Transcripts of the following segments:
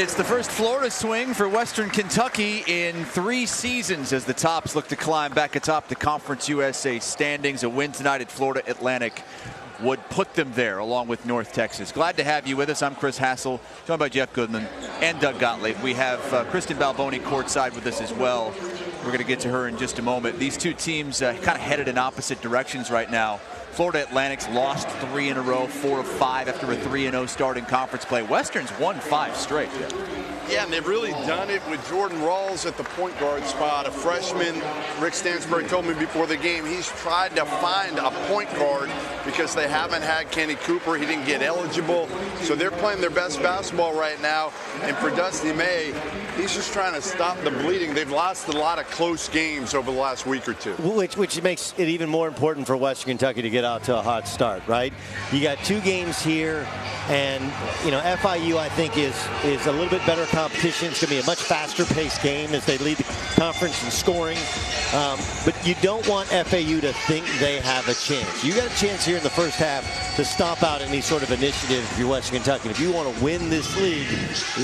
right, it's the first Florida swing for Western Kentucky in 3 seasons as the Tops look to climb back atop the Conference USA standings. A win tonight at Florida Atlantic would put them there along with North Texas. Glad to have you with us. I'm Chris Hassel, joined by Jeff Goodman and Doug Gottlieb. We have Kristen Balboni courtside with us as well. We're going to get to her in just a moment. These two teams kind of headed in opposite directions right now. Florida Atlantic's lost 3 in a row, 4 of 5 after a 3-0 start in conference play. Western's won 5 straight. Yeah, and they've really done it with Jordan Rawls at the point guard spot. A freshman, Rick Stansbury told me before the game, he's tried to find a point guard because they haven't had Kenny Cooper. He didn't get eligible. So they're playing their best basketball right now. And for Dusty May, he's just trying to stop the bleeding. They've lost a lot of close games over the last week or two. Which makes it even more important for Western Kentucky to get out to a hot start, right? You got 2 games here, and you know FIU I think is a little bit better competition. It's going to be a much faster paced game as they lead the conference in scoring. But you don't want FAU to think they have a chance. You got a chance here in the first half to stomp out any sort of initiative if you're Western Kentucky. If you want to win this league,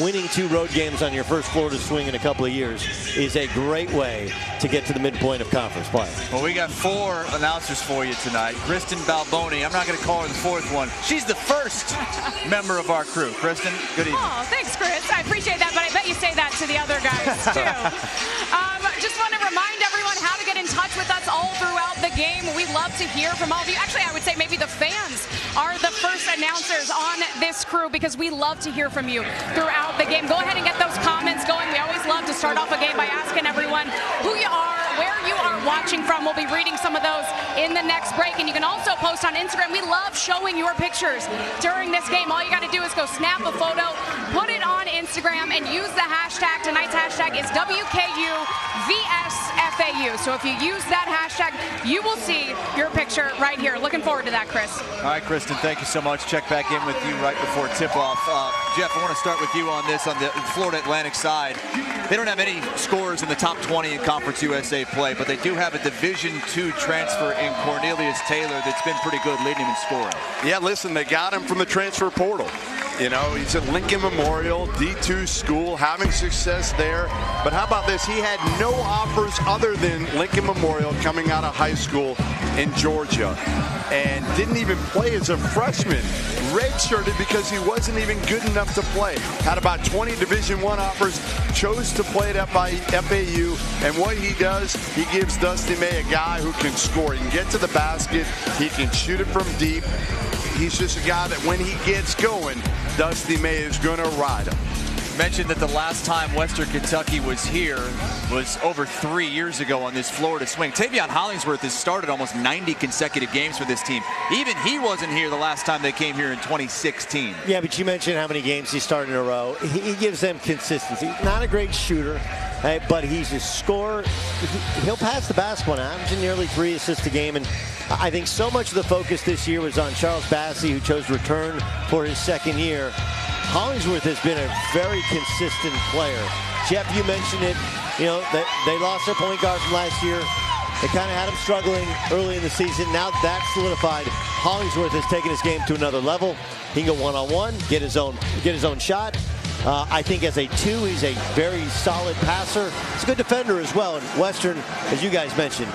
winning 2 road games on your first Florida swing in a couple of years is a great way to get to the midpoint of conference play. Well, we got 4 announcers for you tonight. Kristen Balboni, I'm not going to call her the 4th one. She's the first member of our crew. Kristen, good evening. Oh, thanks, Chris. I appreciate that, but I bet you say that to the other guys, too. Just want to remind everyone how to get in touch with us all throughout the game. We love to hear from all of you. Actually, I would say maybe the fans are the first announcers on this crew because we love to hear from you throughout the game. Go ahead and get those comments going. We always love to start off a game by asking everyone who you are, where you are watching from. We'll be reading some of those in the next break. And you can also post on Instagram. We love showing your pictures during this game. All you got to do is go snap a photo, put it on Instagram, and use the hashtag. Tonight's hashtag is WKUVSFAU. So if you use that hashtag, you will see your picture right here. Looking forward to that, Chris. All right, Kristen, thank you so much. Check back in with you right before tip-off. Jeff, I want to start with you on this, on the Florida Atlantic side. They don't have any scorers in the top 20 in Conference USA play, but they do have a Division II transfer in Cornelius Taylor that's been pretty good leading him in scoring. Yeah, listen, they got him from the transfer portal. You know, he's at Lincoln Memorial, D2 school, having success there. But how about this? He had no offers other than Lincoln Memorial coming out of high school in Georgia and didn't even play as a freshman. Redshirted because he wasn't even good enough to play. Had about 20 Division I offers, chose to play at FAU, and what he does, he gives Dusty May a guy who can score. He can get to the basket, he can shoot it from deep. He's just a guy that when he gets going, Dusty May is going to ride him. Mentioned that the last time Western Kentucky was here was over 3 years ago on this Florida swing. Tavion Hollingsworth has started almost 90 consecutive games for this team. Even he wasn't here the last time they came here in 2016. Yeah, but you mentioned how many games he started in a row. He gives them consistency. Not a great shooter, but he's a scorer. He'll pass the basketball now, averaging nearly 3 assists a game. And I think so much of the focus this year was on Charles Bassey, who chose to return for his 2nd year. Hollingsworth has been a very consistent player. Jeff, you mentioned it. You know, they lost their point guard from last year. They kind of had him struggling early in the season. Now that's solidified. Hollingsworth has taken his game to another level. He can go one-on-one, get his own shot. I think as a 2, he's a very solid passer. He's a good defender as well. And Western, as you guys mentioned,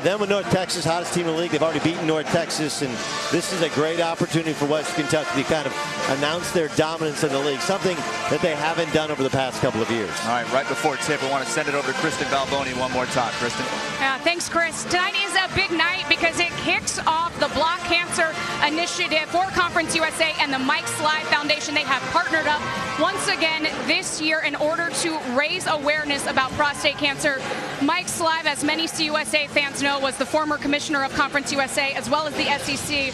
them with North Texas, hottest team in the league. They've already beaten North Texas, and this is a great opportunity for Western Kentucky to kind of announce their dominance in the league, something that they haven't done over the past couple of years. All right, right before tip, I want to send it over to Kristen Balboni one more time. Kristen. Thanks, Chris. Tonight is a big night because it kicks off the Block Cancer Initiative for Conference USA and the Mike Slive Foundation. They have partnered up once again this year in order to raise awareness about prostate cancer. Mike Slive, as many CUSA fans know, was the former commissioner of Conference USA as well as the SEC.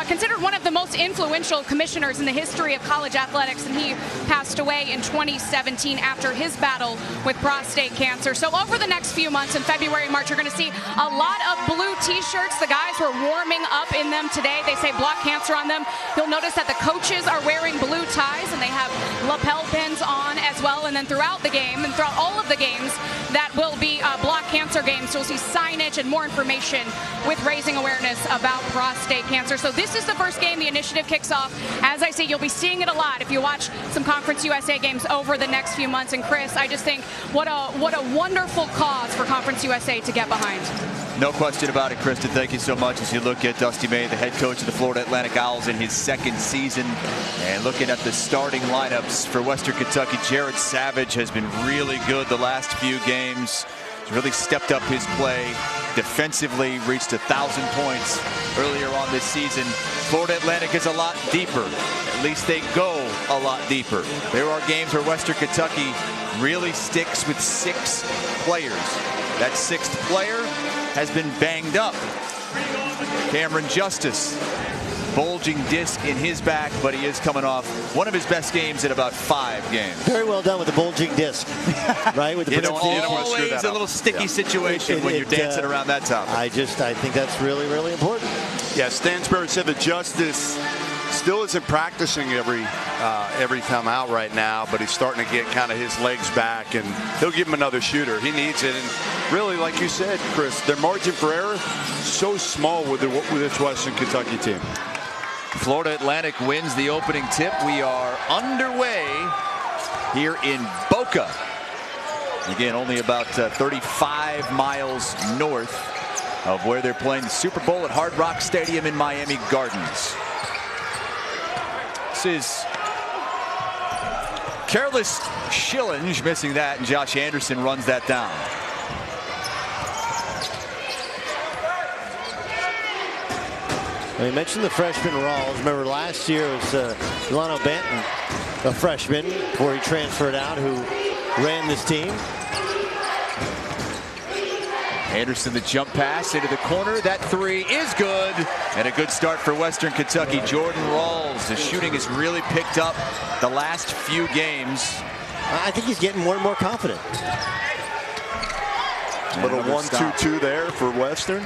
Considered one of the most influential commissioners in the history of college athletics, and he passed away in 2017 after his battle with prostate cancer. So over the next few months in February and March, you're going to see a lot of blue t-shirts. The guys were warming up in them today. They say Block Cancer on them. You'll notice that the coaches are wearing blue ties and they have lapel pins on as well. And then throughout the game and throughout all of the games, that will be Block Cancer cancer games. So we'll see signage and more information with raising awareness about prostate cancer. So this is the first game the initiative kicks off. As I say, you'll be seeing it a lot if you watch some Conference USA games over the next few months. And Chris, I just think what a wonderful cause for Conference USA to get behind. No question about it, Kristen. Thank you so much. As you look at Dusty May, the head coach of the Florida Atlantic Owls in his second season, and looking at the starting lineups for Western Kentucky, Jared Savage has been really good the last few games. He's really stepped up his play defensively, reached 1,000 points earlier on this season. Florida Atlantic is a lot deeper. At least they go a lot deeper. There are games where Western Kentucky really sticks with 6 players. That 6th player has been banged up. Cameron Justice, bulging disc in his back, but he is coming off one of his best games in about 5 games. Very well done with the bulging disc, right? With the always a little sticky situation when you're dancing around that topic. I think that's really, really important. Yeah, Stansbury said that Justice still isn't practicing every time out right now, but he's starting to get kind of his legs back, and he'll give him another shooter. He needs it, and really, like you said, Chris, their margin for error so small with this Western Kentucky team. Florida Atlantic wins the opening tip. We are underway here in Boca. Again, only about 35 miles north of where they're playing the Super Bowl at Hard Rock Stadium in Miami Gardens. This is careless Schillinge, missing that, and Josh Anderson runs that down. Well, you mentioned the freshman Rawls. Remember last year it was Delano Banton, a freshman, before he transferred out, who ran this team. Anderson, the jump pass into the corner. That 3 is good. And a good start for Western Kentucky. Jordan Rawls. The shooting has really picked up the last few games. I think he's getting more and more confident. Little 1-2-2 there for Western.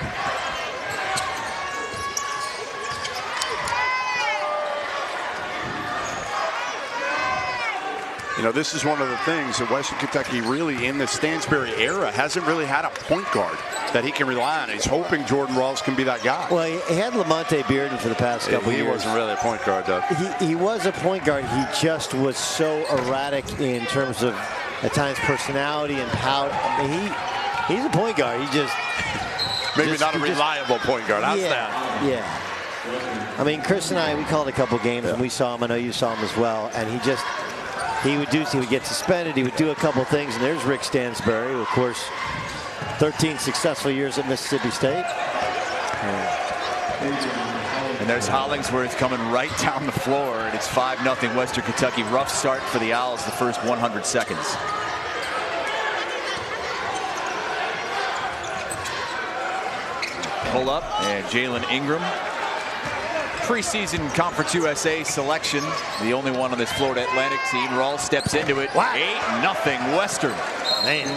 You know, this is one of the things that Western Kentucky really in the Stansbury era hasn't really had a point guard that he can rely on. He's hoping Jordan Rawls can be that guy. Well, he had Lamonte Bearden for the past couple years. He wasn't really a point guard, though. He was a point guard. He just was so erratic in terms of, at times, personality and power. I mean, he's a point guard. He just... Maybe not a reliable point guard. How's that? Yeah. I mean, Chris and I, we called a couple games, and we saw him. I know you saw him as well. And he would get suspended. He would do a couple things, and there's Rick Stansbury, who, of course, 13 successful years at Mississippi State. And there's Hollingsworth coming right down the floor, and it's 5-0 Western Kentucky. Rough start for the Owls the first 100 seconds. Pull up, and Jalen Ingram. Preseason Conference USA selection, the only one on this Florida Atlantic team. Rawls steps into it. 8-0 Western. Man.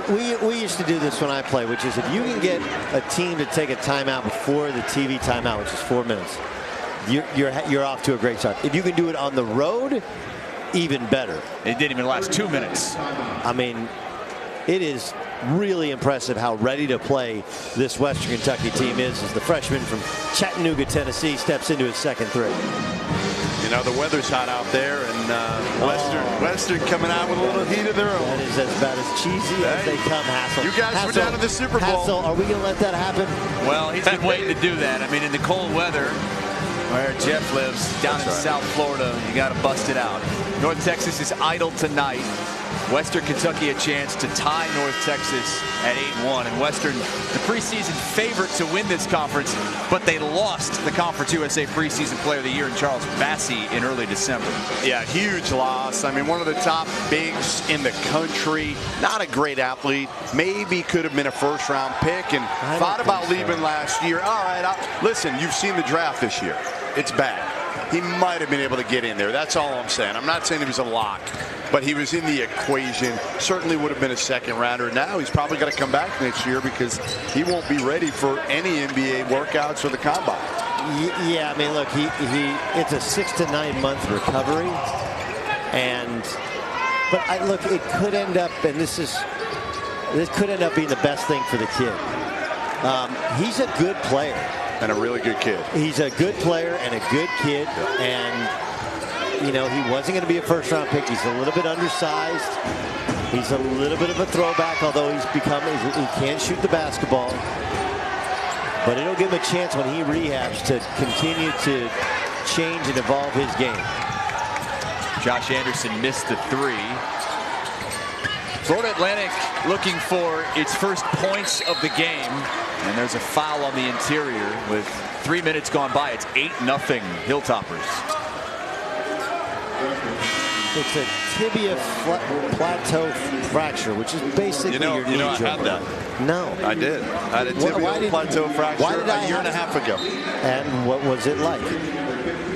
We used to do this when I play, which is if you can get a team to take a timeout before the TV timeout, which is 4 minutes, you're off to a great start. If you can do it on the road, even better. It didn't even last 2 minutes. I mean, it is really impressive how ready to play this Western Kentucky team is as the freshman from Chattanooga, Tennessee, steps into his second 3. You know, the weather's hot out there, and Western coming out with a little heat of their own. That is about as cheesy as they come, Hassel. You guys were down to the Super Bowl. Hassel, are we going to let that happen? Well, he's been waiting to do that. I mean, in the cold weather, where Jeff lives, down in South Florida, you got to bust it out. North Texas is idle tonight. Western Kentucky a chance to tie North Texas at 8-1. And Western, the preseason favorite to win this conference, but they lost the Conference USA preseason player of the year in Charles Bassey in early December. Yeah, huge loss. I mean, one of the top bigs in the country. Not a great athlete. Maybe could have been a first-round pick and thought about leaving last year. All right, listen, you've seen the draft this year. It's bad. He might have been able to get in there. That's all I'm saying. I'm not saying he was a lock, but he was in the equation. Certainly would have been a second rounder. Now he's probably going to come back next year because he won't be ready for any NBA workouts or the combine. Yeah, I mean, look, it's a 6 to 9 month recovery, but look, it could end up, and this is this could end up being the best thing for the kid. He's a good player. And a really good kid. He's a good player and a good kid. And, you know, he wasn't going to be a first-round pick. He's a little bit undersized. He's a little bit of a throwback, although he can shoot the basketball. But it'll give him a chance when he rehabs to continue to change and evolve his game. Josh Anderson missed the three. Florida Atlantic looking for its first points of the game. And there's a foul on the interior with 3 minutes gone by. It's 8-0 Hilltoppers. It's a tibia plateau fracture, which is basically your knee I had that. No. I did. I had a tibia plateau fracture a year and a half ago. And what was it like?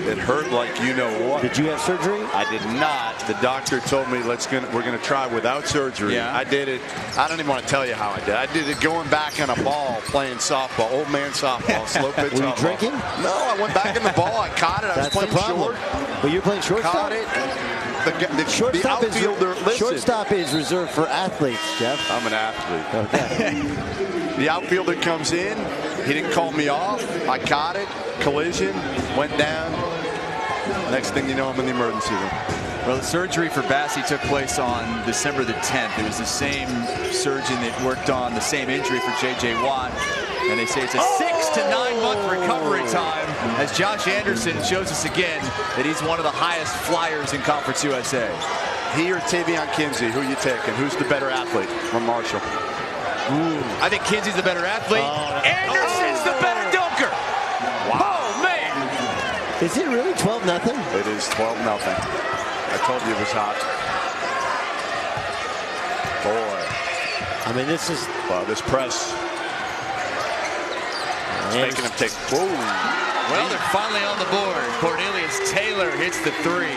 It hurt like you know what. Did you have surgery? I did not. The doctor told me we're going to try without surgery. Yeah. I did it. I don't even want to tell you how I did. I did it going back on a ball, playing softball, old man softball, slow pitch softball. Were you drinking? No, I went back in the ball. I caught it. I was playing short. But you're playing shortstop? Caught it. The shortstop is reserved for athletes, Jeff. I'm an athlete. Okay. The outfielder comes in. He didn't call me off. I caught it. Collision. Went down. Next thing you know, I'm in the emergency room. Well, the surgery for Bassey took place on December the 10th. It was the same surgeon that worked on the same injury for J.J. Watt. And they say it's a 6 to 9 month recovery time as Josh Anderson shows us again that he's one of the highest flyers in Conference USA. He or Tavion Kinsey, who you taking? Who's the better athlete from Marshall? Ooh, I think Kinsey's the better athlete. Anderson's the better dunker. Wow. Oh, man. Is it really 12-0? It is 12-0. I told you it was hot. Boy. I mean, this is... Wow, this press. It's making him take... Whoa. Well, they're finally on the board. Cornelius Taylor hits the three.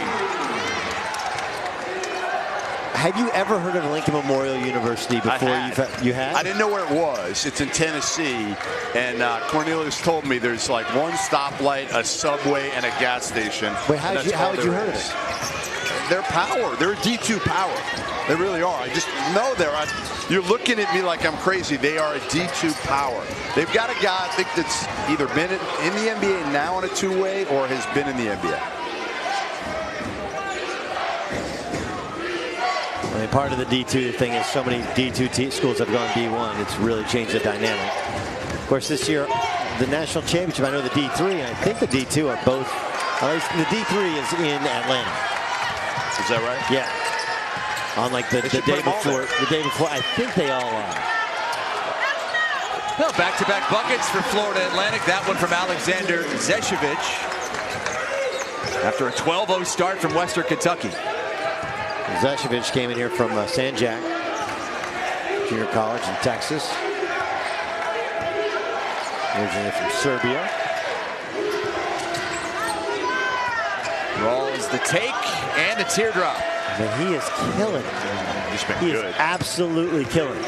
Have you ever heard of Lincoln Memorial University before? You had? I didn't know where it was. It's in Tennessee. And Cornelius told me there's like one stoplight, a subway, and a gas station. Wait, how had you heard of it? They're power. They're a D2 power. They really are. I just know they're. You're looking at me like I'm crazy. They are a D2 power. They've got a guy, I think, that's either been in the NBA now on a two-way or has been in the NBA. I mean, part of the D2 thing is so many D2 schools have gone D1. It's really changed the dynamic. Of course, this year, the national championship, I know the D3, and I think the D2 are both, at least the D3 is in Atlanta. Is that right? Yeah. On like the day before, I think they all are. Well, back-to-back buckets for Florida Atlantic. That one from Alexander Zeshevich. After a 12-0 start from Western Kentucky. Zeshevich came in here from San Jac Junior College in Texas. Originally from Serbia. Rolls the take and the teardrop. Man, he is killing. He's been good. He is absolutely killing.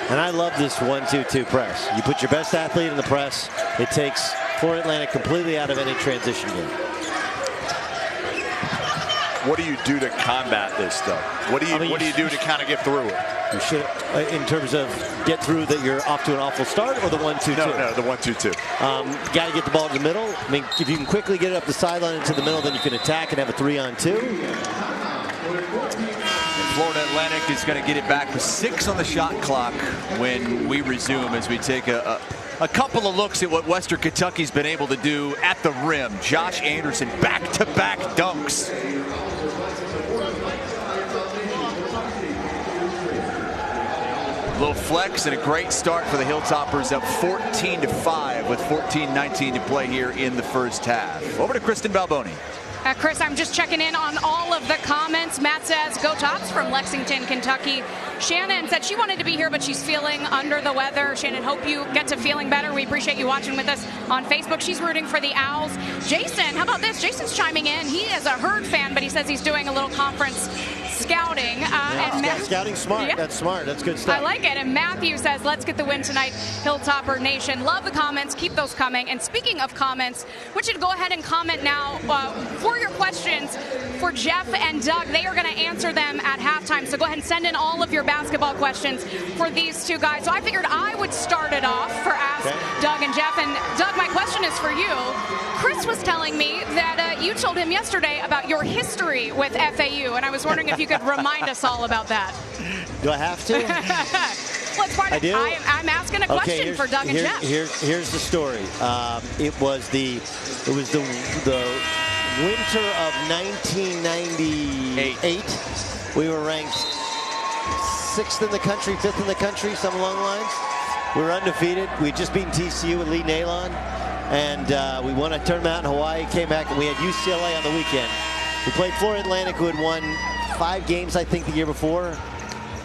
And I love this 1-2-2 press. You put your best athlete in the press. It takes Florida Atlantic completely out of any transition game. What do you do to combat this stuff? What do you do to kind of get through it? You should, in terms of get through that you're off to an awful start, or the 1-2-2? No, the 1-2-2. Got to get the ball in the middle. I mean, if you can quickly get it up the sideline into the middle, then you can attack and have a 3-on-2. Florida Atlantic is going to get it back with 6 on the shot clock when we resume, as we take a couple of looks at what Western Kentucky's been able to do at the rim. Josh Anderson, back-to-back dunks. A little flex and a great start for the Hilltoppers, up 14-5 with 14:19 to play here in the first half. Over to Kristen Balboni. Chris, I'm just checking in on all of the comments. Matt says, go Tops from Lexington, Kentucky. Shannon said she wanted to be here, but she's feeling under the weather. Shannon, hope you get to feeling better. We appreciate you watching with us on Facebook. She's rooting for the Owls. Jason, how about this? Jason's chiming in. He is a Herd fan, but he says he's doing a little conference scouting. And Matt scouting smart. Yeah. That's smart. That's good stuff. I like it. And Matthew says, let's get the win tonight, Hilltopper Nation. Love the comments. Keep those coming. And speaking of comments, I want you to go ahead and comment now for your questions for Jeff and Doug. They are going to answer them at halftime. So go ahead and send in all of your basketball questions for these two guys. So I figured I would start it off for Ask Doug and Jeff. And Doug, my question is for you. Chris was telling me that you told him yesterday about your history with FAU, and I was wondering if you could remind us all about that. Do I have to? Well, it's part of, I do? I'm asking a question for Doug and Jeff. Here's the story. It was the winter of 1998. We were ranked 6th in the country, 5th in the country, something along the lines. We were undefeated. We had just beaten TCU with Lee Nalon. And we won a tournament in Hawaii, came back, and we had UCLA on the weekend. We played Florida Atlantic, who had won 5 games, I think, the year before.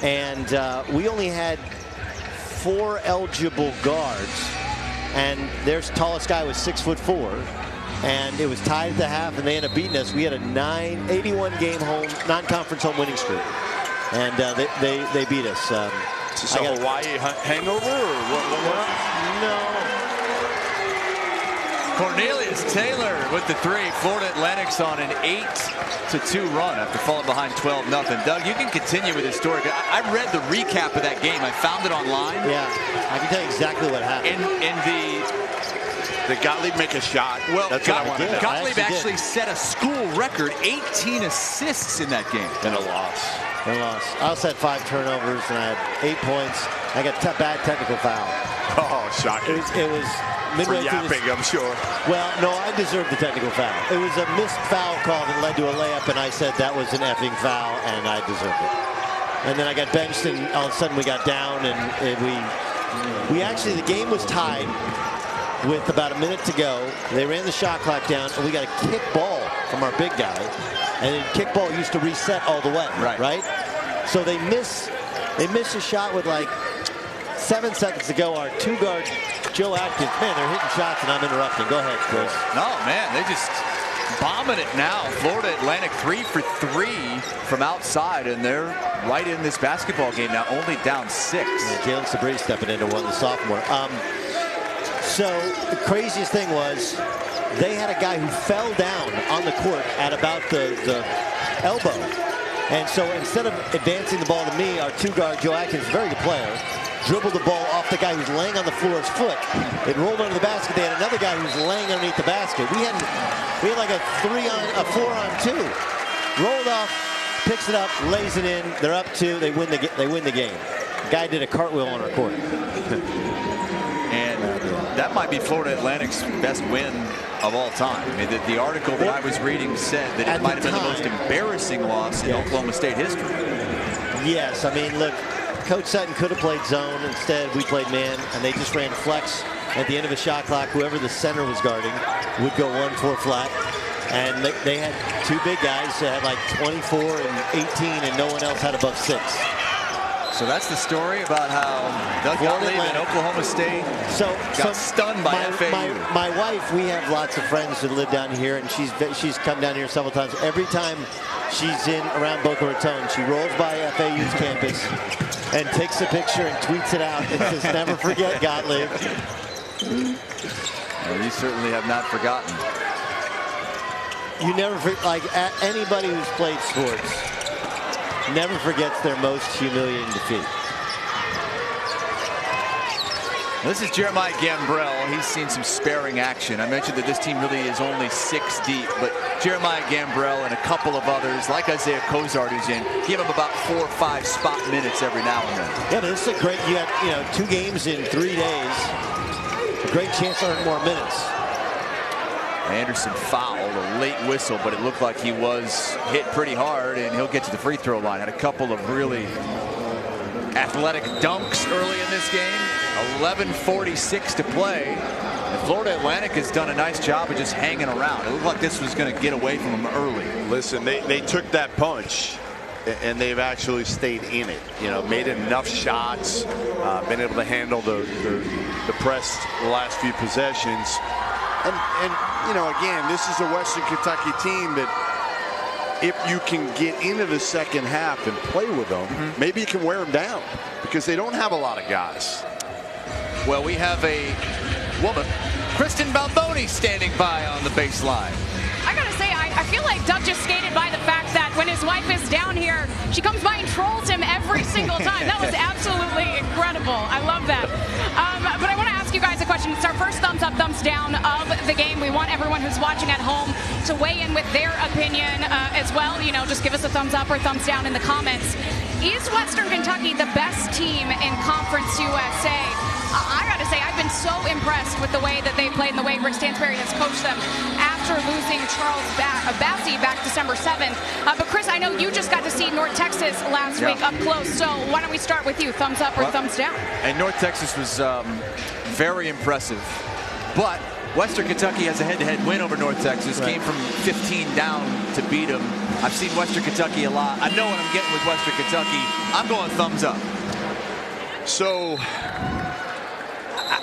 And we only had 4 eligible guards. And their tallest guy was 6'4". And it was tied at the half, and they ended up beating us. We had a 81-game home, non-conference home winning streak. And they beat us. Is this a Hawaii hangover, or what? No. Cornelius Taylor with the 3. Florida Atlantic's on an 8-2 run after falling behind 12-0. Doug, you can continue with this story. I read the recap of that game. I found it online. Yeah, I can tell you exactly what happened. Did Gottlieb make a shot? Well, that's what I want to know. Gottlieb actually set a school record, 18 assists in that game. And a loss. I also had 5 turnovers, and I had 8 points. I got bad technical foul. Oh, shocking. It was midway for yapping, I'm sure. Well, no, I deserved the technical foul. It was a missed foul call that led to a layup, and I said that was an effing foul, and I deserved it. And then I got benched, and all of a sudden we got down, and we actually, the game was tied with about a minute to go. They ran the shot clock down, and we got a kick ball from our big guy. And then kick ball used to reset all the way, right? So they miss a shot with like 7 seconds to go. Our 2-guard, Joe Atkins, man, they're hitting shots, and I'm interrupting. Go ahead, Chris. No, man, they just bombing it now. Florida Atlantic 3 for 3 from outside, and they're right in this basketball game now, only down 6. Yeah, Jalen Sabri stepping into one, the sophomore. So the craziest thing was they had a guy who fell down on the court at about the elbow. And so instead of advancing the ball to me, our 2-guard, Joe Atkins, very good player, dribbled the ball off the guy who's laying on the floor's foot. It rolled under the basket. They had another guy who was laying underneath the basket. We had like a 4-on-2. Rolled off, picks it up, lays it in. They're up 2. They win the game. The guy did a cartwheel on our court. And that might be Florida Atlantic's best win of all time. I mean, the article that I was reading said that it might have been the most embarrassing loss in Oklahoma State history. Yes, I mean, look, Coach Sutton could have played zone. Instead, we played man, and they just ran flex. At the end of a shot clock, whoever the center was guarding would go 1-4 flat. And they had 2 big guys that had like 24 and 18, and no one else had above 6. So that's the story about how Doug Gottlieb and Oklahoma State got stunned by FAU. My wife, we have lots of friends that live down here, and she's come down here several times. Every time she's in around Boca Raton, she rolls by FAU's campus and takes a picture and tweets it out and says, "Never forget Gottlieb." Well, you certainly have not forgotten. You never like anybody who's played sports never forgets their most humiliating defeat. This is Jeremiah Gambrell. He's seen some sparing action. I mentioned that this team really is only 6 deep, but Jeremiah Gambrell and a couple of others, like Isaiah Cozart, who's in, give him about 4 or 5 spot minutes every now and then. Yeah, but this is a great, you had 2 games in 3 days. A great chance to earn more minutes. Anderson fouled, a late whistle, but it looked like he was hit pretty hard, and he'll get to the free throw line. Had a couple of really athletic dunks early in this game. 11:46 to play. And Florida Atlantic has done a nice job of just hanging around. It looked like this was going to get away from them early. Listen, they took that punch, and they've actually stayed in it. Made enough shots, been able to handle the press the last few possessions. And again, this is a Western Kentucky team that if you can get into the second half and play with them, maybe you can wear them down because they don't have a lot of guys. Well, we have a woman, Kristen Balboni, standing by on the baseline. I gotta say, I feel like Doug just skated by the fact that when his wife is down here, she comes by and trolls him every single time. That was absolutely incredible. I love that. But I want to ask you guys a question. It's our first thumbs up, thumbs down of the game. We want everyone who's watching at home to weigh in with their opinion as well. You know, just give us a thumbs up or thumbs down in the comments. Is Western Kentucky the best team in Conference USA? I got to say, I've been so impressed with the way that they played and the way Rick Stansberry has coached them after losing Charles Bassey back December 7th. But Chris, I know you just got to see North Texas last week up close, so why don't we start with you? Thumbs up or thumbs down? And North Texas was very impressive, but Western Kentucky has a head-to-head win over North Texas. Came from 15 down to beat them. I've seen Western Kentucky a lot. I know what I'm getting with Western Kentucky. I'm going thumbs up. So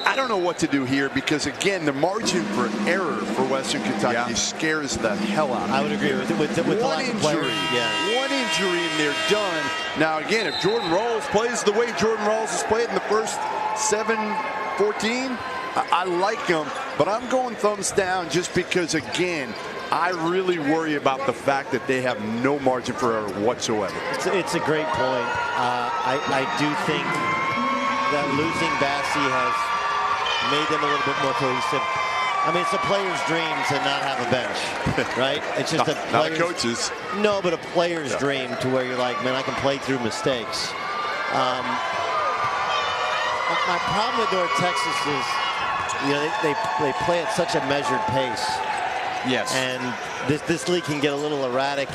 I don't know what to do here because, again, the margin for error for Western Kentucky scares the hell out of me. I would agree with one injury. One injury and they're done. Now, again, if Jordan Rawls plays the way Jordan Rawls has played in the first 7-14, I like him, but I'm going thumbs down just because, again, I really worry about the fact that they have no margin for error whatsoever. It's a great point. I do think that losing Bassey has made them a little bit more cohesive. I mean, it's a player's dream to not have a bench, right? It's just not a coach's. No, but a player's dream to where you're like, man, I can play through mistakes. My problem with North Texas is, you know, they play at such a measured pace. Yes. And this league can get a little erratic.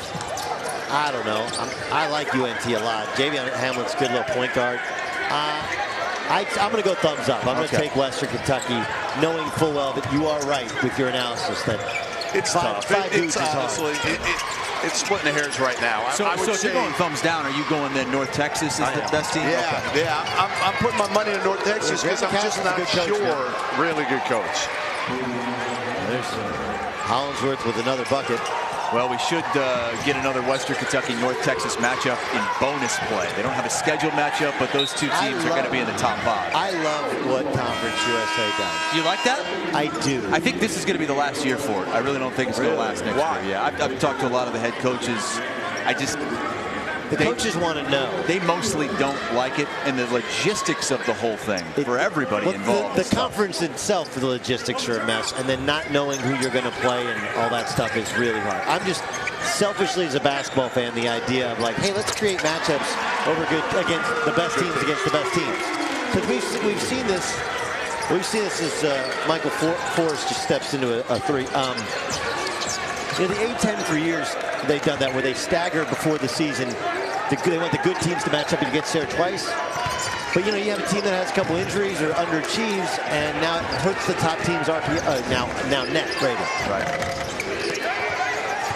I don't know. I like UNT a lot. Javion Hamlet's a good little point guard. I'm going to go thumbs up. I'm going to take Western Kentucky, knowing full well that you are right with your analysis. That it's tough. It's honestly, it's splitting the hairs right now. So if you're going thumbs down, are you going then North Texas is the best team? Yeah. I'm putting my money in North Texas because I'm just not sure. Really good coach. There's Hollingsworth with another bucket. Well, we should get another Western Kentucky-North Texas matchup in bonus play. They don't have a scheduled matchup, but those two teams are going to be in the top 5. I love what Conference USA does. You like that? I do. I think this is going to be the last year for it. I really don't think it's going to last next year. Yeah, I've talked to a lot of the head coaches. The coaches want to know. They mostly don't like it, and the logistics of the whole thing for everybody involved. The conference itself, the logistics are a mess, and then not knowing who you're going to play and all that stuff is really hard. I'm just selfishly as a basketball fan, the idea of like, hey, let's create matchups against the best teams against the best teams, because we've seen this. We've seen this as Michael Forrest just steps into a three. In the A-10 for years, they've done that where they stagger before the season. They want the good teams to match up against there twice. But, you know, you have a team that has a couple injuries or underachieves, and now it hurts the top team's now net rating. Right.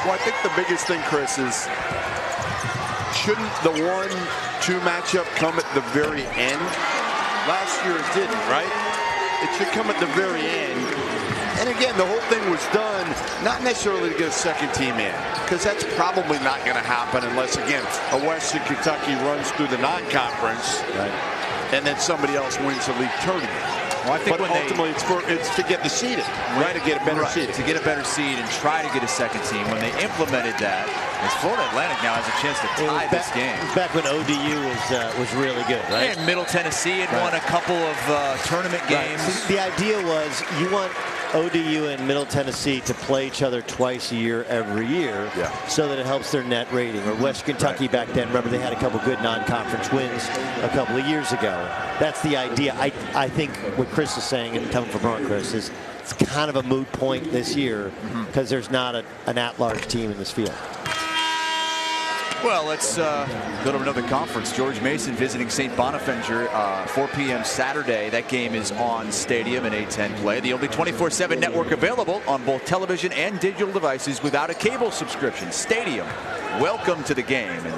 Well, I think the biggest thing, Chris, is shouldn't the 1-2 matchup come at the very end? Last year it didn't, right? It should come at the very end. And again, the whole thing was done not necessarily to get a second team in, because that's probably not going to happen unless, again, a Western Kentucky runs through the non-conference, and then somebody else wins the league tournament. Well, I think but ultimately it's to get the seeding, right? To get a better seed. To get a better seed and try to get a second team. When they implemented that, as Florida Atlantic now has a chance to tie this game. It was back when ODU was really good, right? And Middle Tennessee had won a couple of tournament games. So the idea was you want ODU and Middle Tennessee to play each other twice a year every year, so that it helps their net rating. Or West Kentucky back then, remember they had a couple good non-conference wins a couple of years ago. That's the idea. I think what Chris is saying, and coming from Mark, Chris, is it's kind of a moot point this year because there's not an at-large team in this field. Well, let's go to another conference. George Mason visiting St. Bonaventure, 4 p.m. Saturday. That game is on Stadium in A-10 play. The only 24/7 network available on both television and digital devices without a cable subscription. Stadium, welcome to the game. And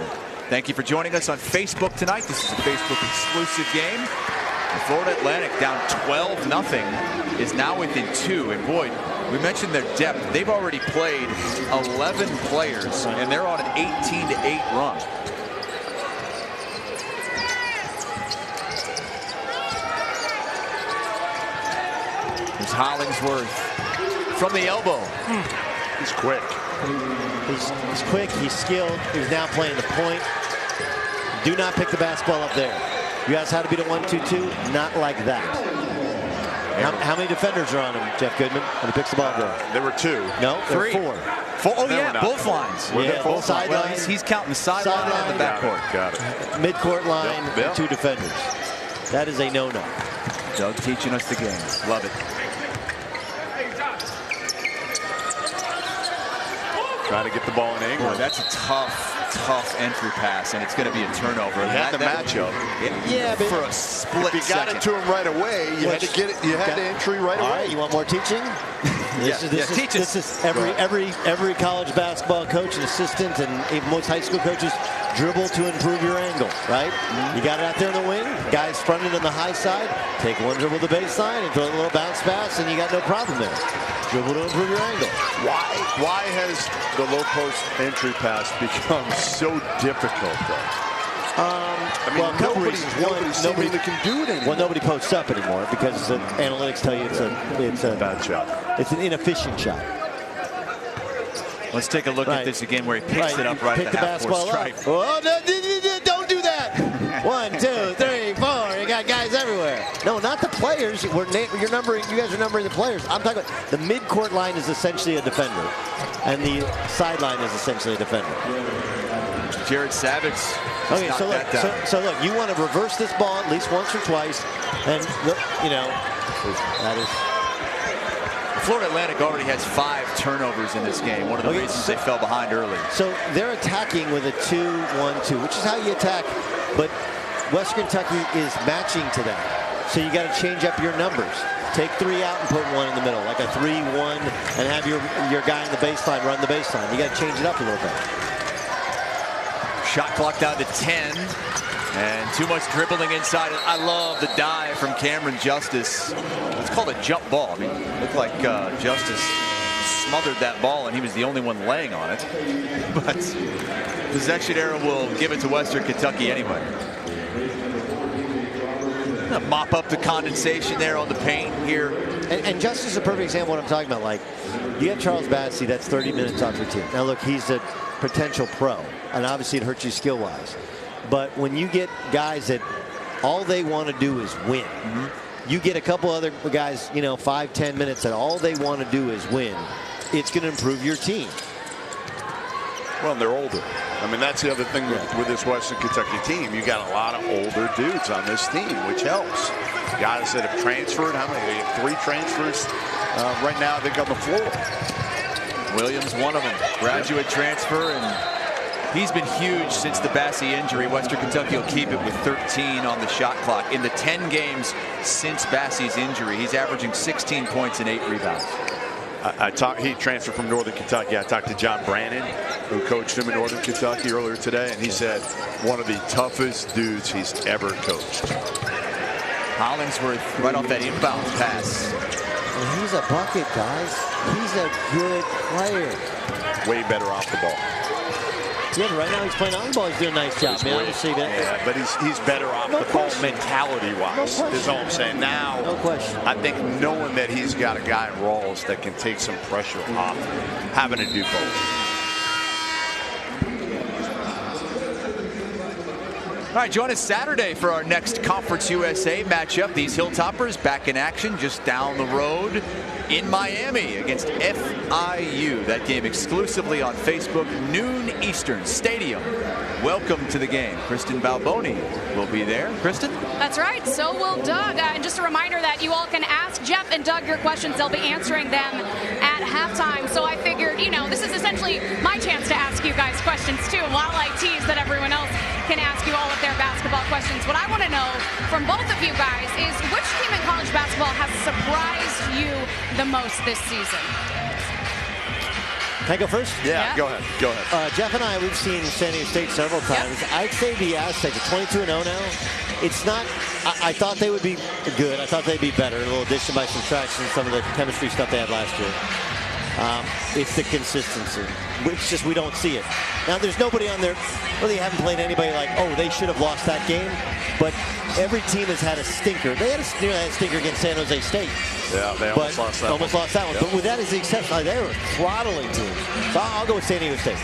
thank you for joining us on Facebook tonight. This is a Facebook exclusive game. The Florida Atlantic down 12-0 is now within 2. And boy, We mentioned their depth. They've already played 11 players, and they're on an 18-8 run. There's Hollingsworth from the elbow. He's quick. He's quick. He's skilled. He's now playing the point. Do not pick the basketball up there. You guys how to beat a 1-2-2? Not like that. How many defenders are on him, Jeff Goodman, when he picks the ball up there? There were 2. No, there were 3. 4. Oh, yeah, both lines. Yeah, both sidelines. Well, he's counting the sideline and the backcourt. Got it. Midcourt line, Yep. 2 defenders. That is a no-no. Doug teaching us the game. Love it. Trying to get the ball in angle. Boy, that's a tough entry pass, and it's going to be a turnover. He had the matchup. Yeah, but for a split If you got second. it to him right away, you had to get it. You had the entry right All away. right, you want more teaching? This is every college basketball coach and assistant and even most high school coaches dribble to improve your angle, right? You got it out there in the wing. Guys fronted on the high side. Take one dribble to the baseline and throw a little bounce pass, and you got no problem there. Dribble to improve your angle. Why has the low post entry pass become so difficult, though? I mean, nobody can do it anymore. Well, nobody posts up anymore because the analytics tell you it's a bad shot. It's an inefficient shot. Let's take a look at this again, where he picks it up right at the half-court stripe. Oh, no, don't do that. 1, 2, 3, 4. You got guys everywhere. No, not the players. You guys are numbering the players. I'm talking about the midcourt line is essentially a defender, and the sideline is essentially a defender. Jared Savitz. Okay, so look, you want to reverse this ball at least once or twice, and look, that is. Florida Atlantic already has 5 turnovers in this game. One of the reasons they fell behind early. So they're attacking with a 2-1-2, which is how you attack, but Western Kentucky is matching to that. So you got to change up your numbers. Take 3 out and put 1 in the middle, like a 3-1, and have your guy in the baseline run the baseline. You got to change it up a little bit. Shot clock down to 10. And too much dribbling inside. I love the dive from Cameron Justice. It's called a jump ball. I mean, it looked like Justice smothered that ball, and he was the only one laying on it. But possession arrow will give it to Western Kentucky anyway. Mop up the condensation there on the paint here. And Justice is a perfect example of what I'm talking about. Like, you have Charles Bassey, that's 30 minutes off your team. Now, look, he's a potential pro, and obviously it hurts you skill-wise. But when you get guys that all they want to do is win, you get a couple other guys, 5-10 minutes that all they want to do is win, it's going to improve your team. Well, they're older. I mean, that's the other thing with this Western Kentucky team. You got a lot of older dudes on this team, which helps. Guys that have transferred. How many? They have 3 transfers right now, I think, on the floor. Williams, one of them. Graduate transfer, and he's been huge since the Bassey injury. Western Kentucky will keep it with 13 on the shot clock. In the 10 games since Bassey's injury, he's averaging 16 points and 8 rebounds. He transferred from Northern Kentucky. I talked to John Brannon, who coached him in Northern Kentucky earlier today, and he said one of the toughest dudes he's ever coached. Hollingsworth right off that inbound pass. And he's a bucket, guys. He's a good player. Way better off the ball. Yeah, but right now he's playing on the ball. He's doing a nice job, man. Yeah, but he's better off the ball mentality-wise, is all I'm saying. Now, no question. I think knowing that he's got a guy in Rawls that can take some pressure off, having to do both. All right, join us Saturday for our next Conference USA matchup. These Hilltoppers back in action just down the road in Miami against FIU. That game exclusively on Facebook, noon Eastern. Stadium. Welcome to the game. Kristen Balboni will be there. Kristen? That's right. So will Doug. And just a reminder that you all can ask Jeff and Doug your questions. They'll be answering them at halftime. So I figured, this is essentially my chance to ask you guys questions too, while I tease that everyone else can ask you all of their basketball questions. What I want to know from both of you guys is which team in college basketball has surprised you the most this season? Can I go first? Yeah. Go ahead. Jeff and I, we've seen San Diego State several times. I'd say the Aztecs are 22-0 now. It's not I thought they would be good. I thought they'd be better. A little addition by subtraction, some of the chemistry stuff they had last year. It's the consistency, which just we don't see it. Now, there's nobody on there. Well, they haven't played anybody like, oh, they should have lost that game. But every team has had a stinker. They had a stinker against San Jose State. Yeah, they almost lost that one. Almost lost that one. Yep. But with that as the exception, they were throttling teams. So I'll go with San Diego State.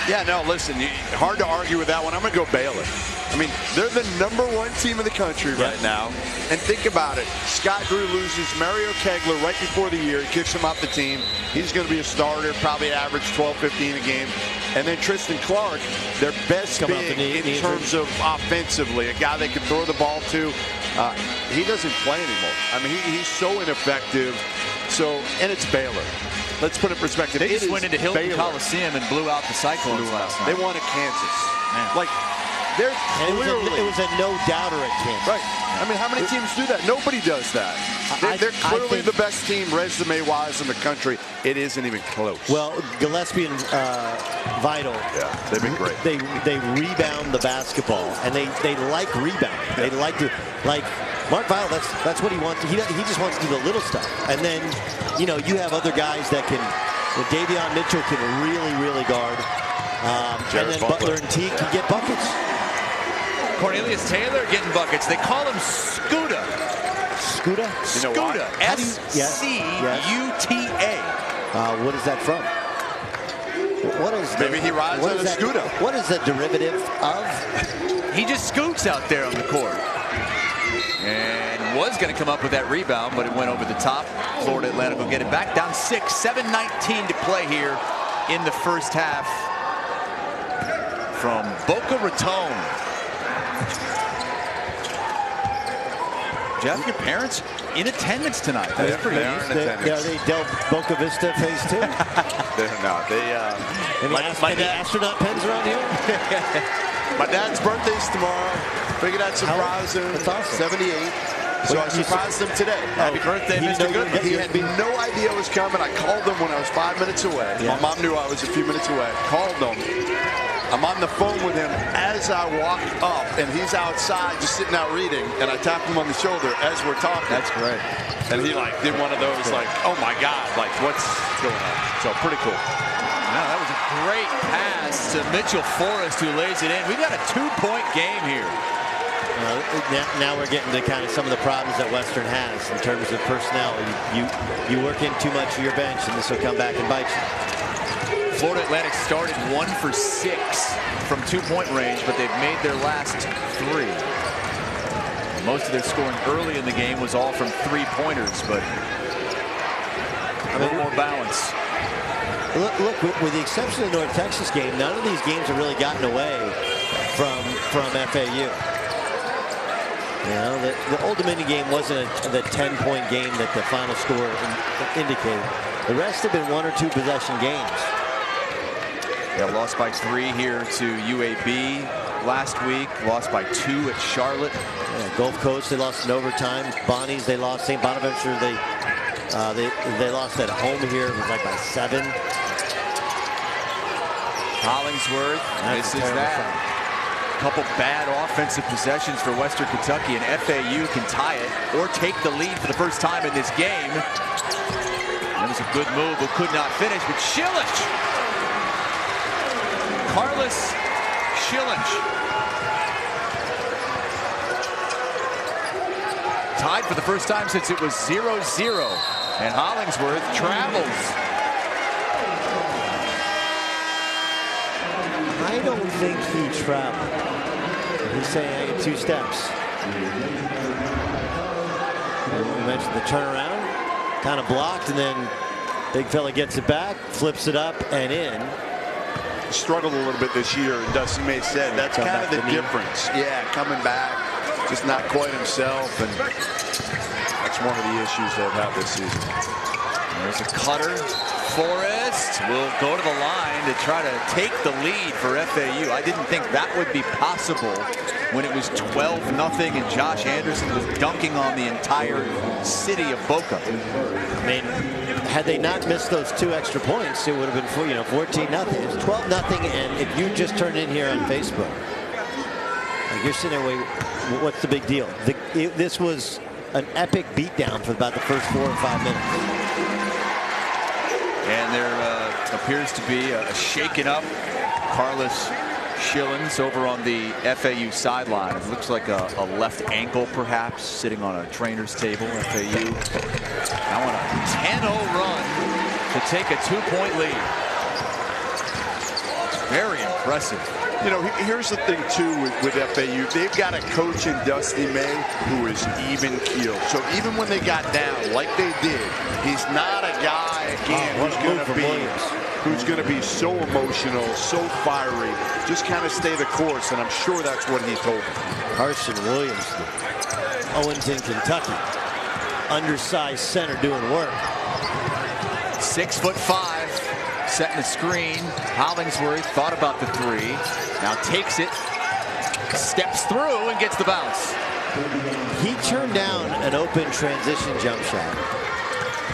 Yeah, no, listen, hard to argue with that one. I'm going to go Baylor. I mean, they're the #1 team in the country right now. And think about it. Scott Drew loses Mario Kegler right before the year. He kicks him off the team. He's going to be a starter, probably average 12, 15 a game. And then Tristan Clark, their best big in terms of offensively, a guy they can throw the ball to. He doesn't play anymore. I mean, he's so ineffective. So, and it's Baylor. Let's put it in perspective. They just went into Hilton Coliseum and blew out the Cyclones last night. They won at Kansas. Man. Like, they're it was a no-doubter at Kansas. Right. I mean, how many teams do that? Nobody does that. They're clearly the best team resume-wise in the country. It isn't even close. Well, Gillespie and Vital, they've been great. They rebound the basketball, and they like rebounding. They like to, like Mark Vital, that's what he wants. He just wants to do the little stuff. And then, you know, you have other guys that can, Davion Mitchell can really guard. And then Butler and Teague can get buckets. Cornelius Taylor getting buckets. They call him Scuda. Scuda? You know Scuda. S-C-U-T-A. What is that from? What is Maybe he rides on a Scuda. What is the derivative of? He just scoots out there on the court. And was going to come up with that rebound, but it went over the top. Florida Atlantic will get it back. Down 6, 7:19 to play here in the first half from Boca Raton. Jeff, your parents in attendance tonight. That's pretty they are in attendance. Are they Del Boca Vista Phase 2? They're not. Any astronaut pens around here? My dad's birthday's tomorrow. Figured I'd surprise him. That's awesome. 78. So I surprised him today. Happy birthday, Mr. Goodman. He had no idea it was coming. I called him when I was 5 minutes away. Yeah. My mom knew I was a few minutes away. Called him. I'm on the phone with him as I walk up, and he's outside just sitting out reading, and I tap him on the shoulder as we're talking. That's great. And he did one of those oh my God, what's going on? So pretty cool. Wow, that was a great pass to Mitchell Forrest, who lays it in. We've got a 2-point game here. Now we're getting to kind of some of the problems that Western has in terms of personnel. You work in too much of your bench, and this will come back and bite you. Florida Atlantic started 1 for 6 from 2-point range, but they've made their last 3. Most of their scoring early in the game was all from 3-pointers, but a little more balance. Look, with the exception of the North Texas game, none of these games have really gotten away from FAU. You know, the Old Dominion game wasn't the 10-point game that the final score indicated. The rest have been 1 or 2 possession games. Yeah, lost by 3 here to UAB last week. Lost by 2 at Charlotte. Yeah, Gulf Coast, they lost in overtime. Bonnie's, they lost. St. Bonaventure, they lost at home here. It was by 7. Hollingsworth misses that. A couple bad offensive possessions for Western Kentucky, and FAU can tie it or take the lead for the first time in this game. That was a good move, but could not finish. But Schillich, Carlos Schillich, tied for the first time since it was 0-0, and Hollingsworth travels. I don't think he traveled. He's saying I get 2 steps. We mentioned the turnaround, kind of blocked, and then big fella gets it back, flips it up and in. Struggled a little bit this year, and Dusty May said that's kind of the difference. Yeah, coming back, just not quite himself, and that's one of the issues they've had this season. There's a cutter. Forrest will go to the line to try to take the lead for FAU. I didn't think that would be possible when it was 12-0 and Josh Anderson was dunking on the entire city of Boca. I mean, had they not missed those 2 extra points, it would have been 14-0. It was 12-0, and if you just turned in here on Facebook, you're sitting there what's the big deal? This was an epic beatdown for about the first 4 or 5 minutes. And there appears to be a shaken up Carlos Schillens over on the FAU sideline. It looks like a left ankle, perhaps, sitting on a trainer's table. FAU now on a 10-0 run to take a 2-point lead. It's very impressive. You know, here's the thing, too, with FAU. They've got a coach in Dusty May who is even-keeled. So even when they got down, like they did, he's not a guy, again, who's going to be so emotional, so fiery. Just kind of stay the course, and I'm sure that's what he told him. Carson Williams, Owenston, Kentucky. Undersized center doing work. 6'5", setting the screen. Hollingsworth thought about the three. Now takes it, steps through, and gets the bounce. He turned down an open transition jump shot.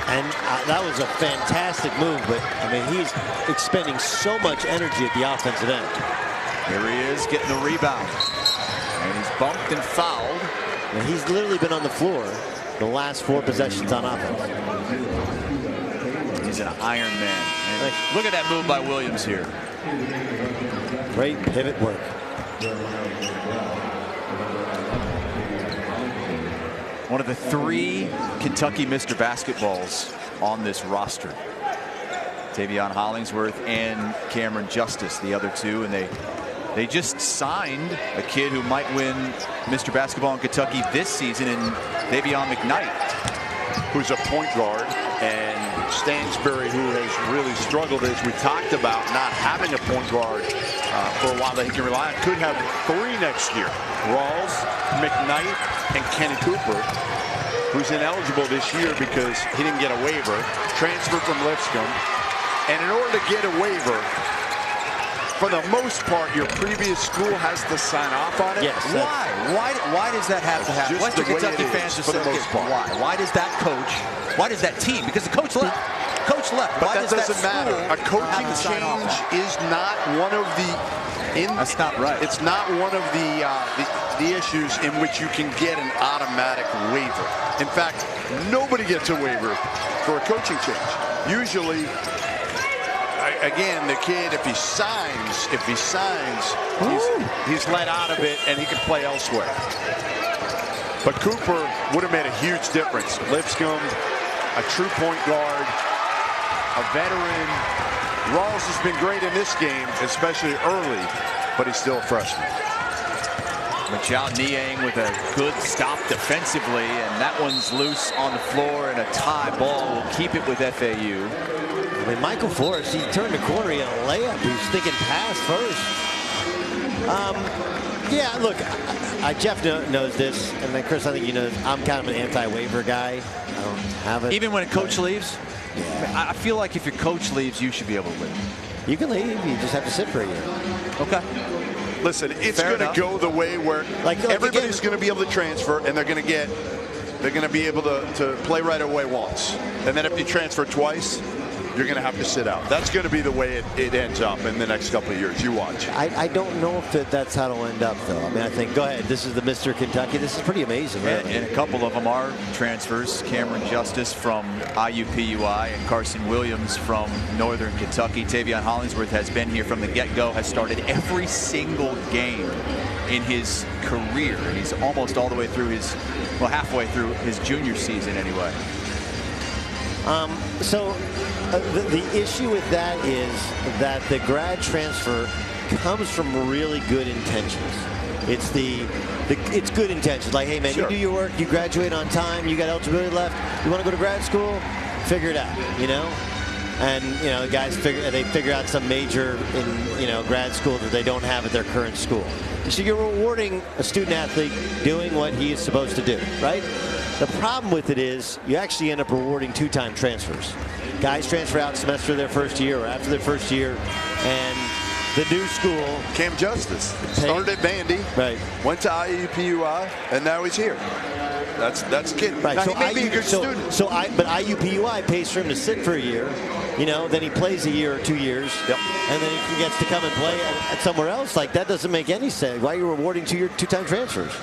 And that was a fantastic move, but I mean, he's expending so much energy at the offensive end. Here he is getting the rebound. And he's bumped and fouled. And he's literally been on the floor the last 4 possessions on offense. He's an Iron Man. And look at that move by Williams here. Great pivot work. One of the 3 Kentucky Mr. Basketballs on this roster. Tavion Hollingsworth and Cameron Justice, the other 2, and they just signed a kid who might win Mr. Basketball in Kentucky this season in Davion McKnight, who's a point guard, and Stansbury, who has really struggled, as we talked about, not having a point guard for a while that he can rely on. Could have 3 next year. Rawls, McKnight, and Kenny Cooper, who's ineligible this year because he didn't get a waiver, transferred from Lipscomb. And in order to get a waiver, for the most part, your previous school has to sign off on it. Yes. Why does that have to happen? Western Kentucky fans just for the most part. Why does that coach? Why does that team? Because the coach left. Coach left. But that doesn't matter. A coaching change is not one of the. That's not right. It's not one of the issues in which you can get an automatic waiver. In fact, nobody gets a waiver for a coaching change. Usually, again, the kid, if he signs, he's let out of it and he can play elsewhere. But Cooper would have made a huge difference. Lipscomb, a true point guard, a veteran. Rawls has been great in this game, especially early, but he's still a freshman. Machao Niang with a good stop defensively, and that one's loose on the floor, and a tie ball will keep it with FAU. I mean, Michael Forrest, he turned the corner, he had a layup. He was thinking pass first. Yeah, look, Jeff knows this, and then Chris, I think you know, I'm kind of an anti-waiver guy. I don't have it. Even when a coach leaves? Yeah. I feel like if your coach leaves, you should be able to leave. You can leave. You just have to sit for a year. Okay. Listen, it's going to go the way where everybody's going to be able to transfer, and they're going to be able to play right away once. And then if you transfer twice, you're going to have to sit out. That's going to be the way it ends up in the next couple of years. You watch. I don't know if that's how it'll end up, though. I mean, I think, go ahead. This is the Mr. Kentucky. This is pretty amazing, really. And a couple of them are transfers. Cameron Justice from IUPUI and Carson Williams from Northern Kentucky. Tavion Hollingsworth has been here from the get-go, has started every single game in his career. He's almost all the way through halfway through his junior season anyway. The issue with that is that the grad transfer comes from really good intentions. It's it's good intentions. Like, hey man, you do your work, you graduate on time, you got eligibility left, you want to go to grad school, figure it out, you know? And you know, guys figure out some major in grad school that they don't have at their current school. So you're rewarding a student athlete doing what he is supposed to do, right? The problem with it is you actually end up rewarding 2-time transfers. Guys transfer out semester their first year or after their first year, and the new school. Cam Justice started at Vandy, right? Went to IUPUI, and now he's here. That's kid. Right. Now, So he may be a good student. But IUPUI pays for him to sit for a year. You know, then he plays a year or 2 years, and then he gets to come and play at somewhere else. Like, that doesn't make any sense. Why are you rewarding 2-time transfers?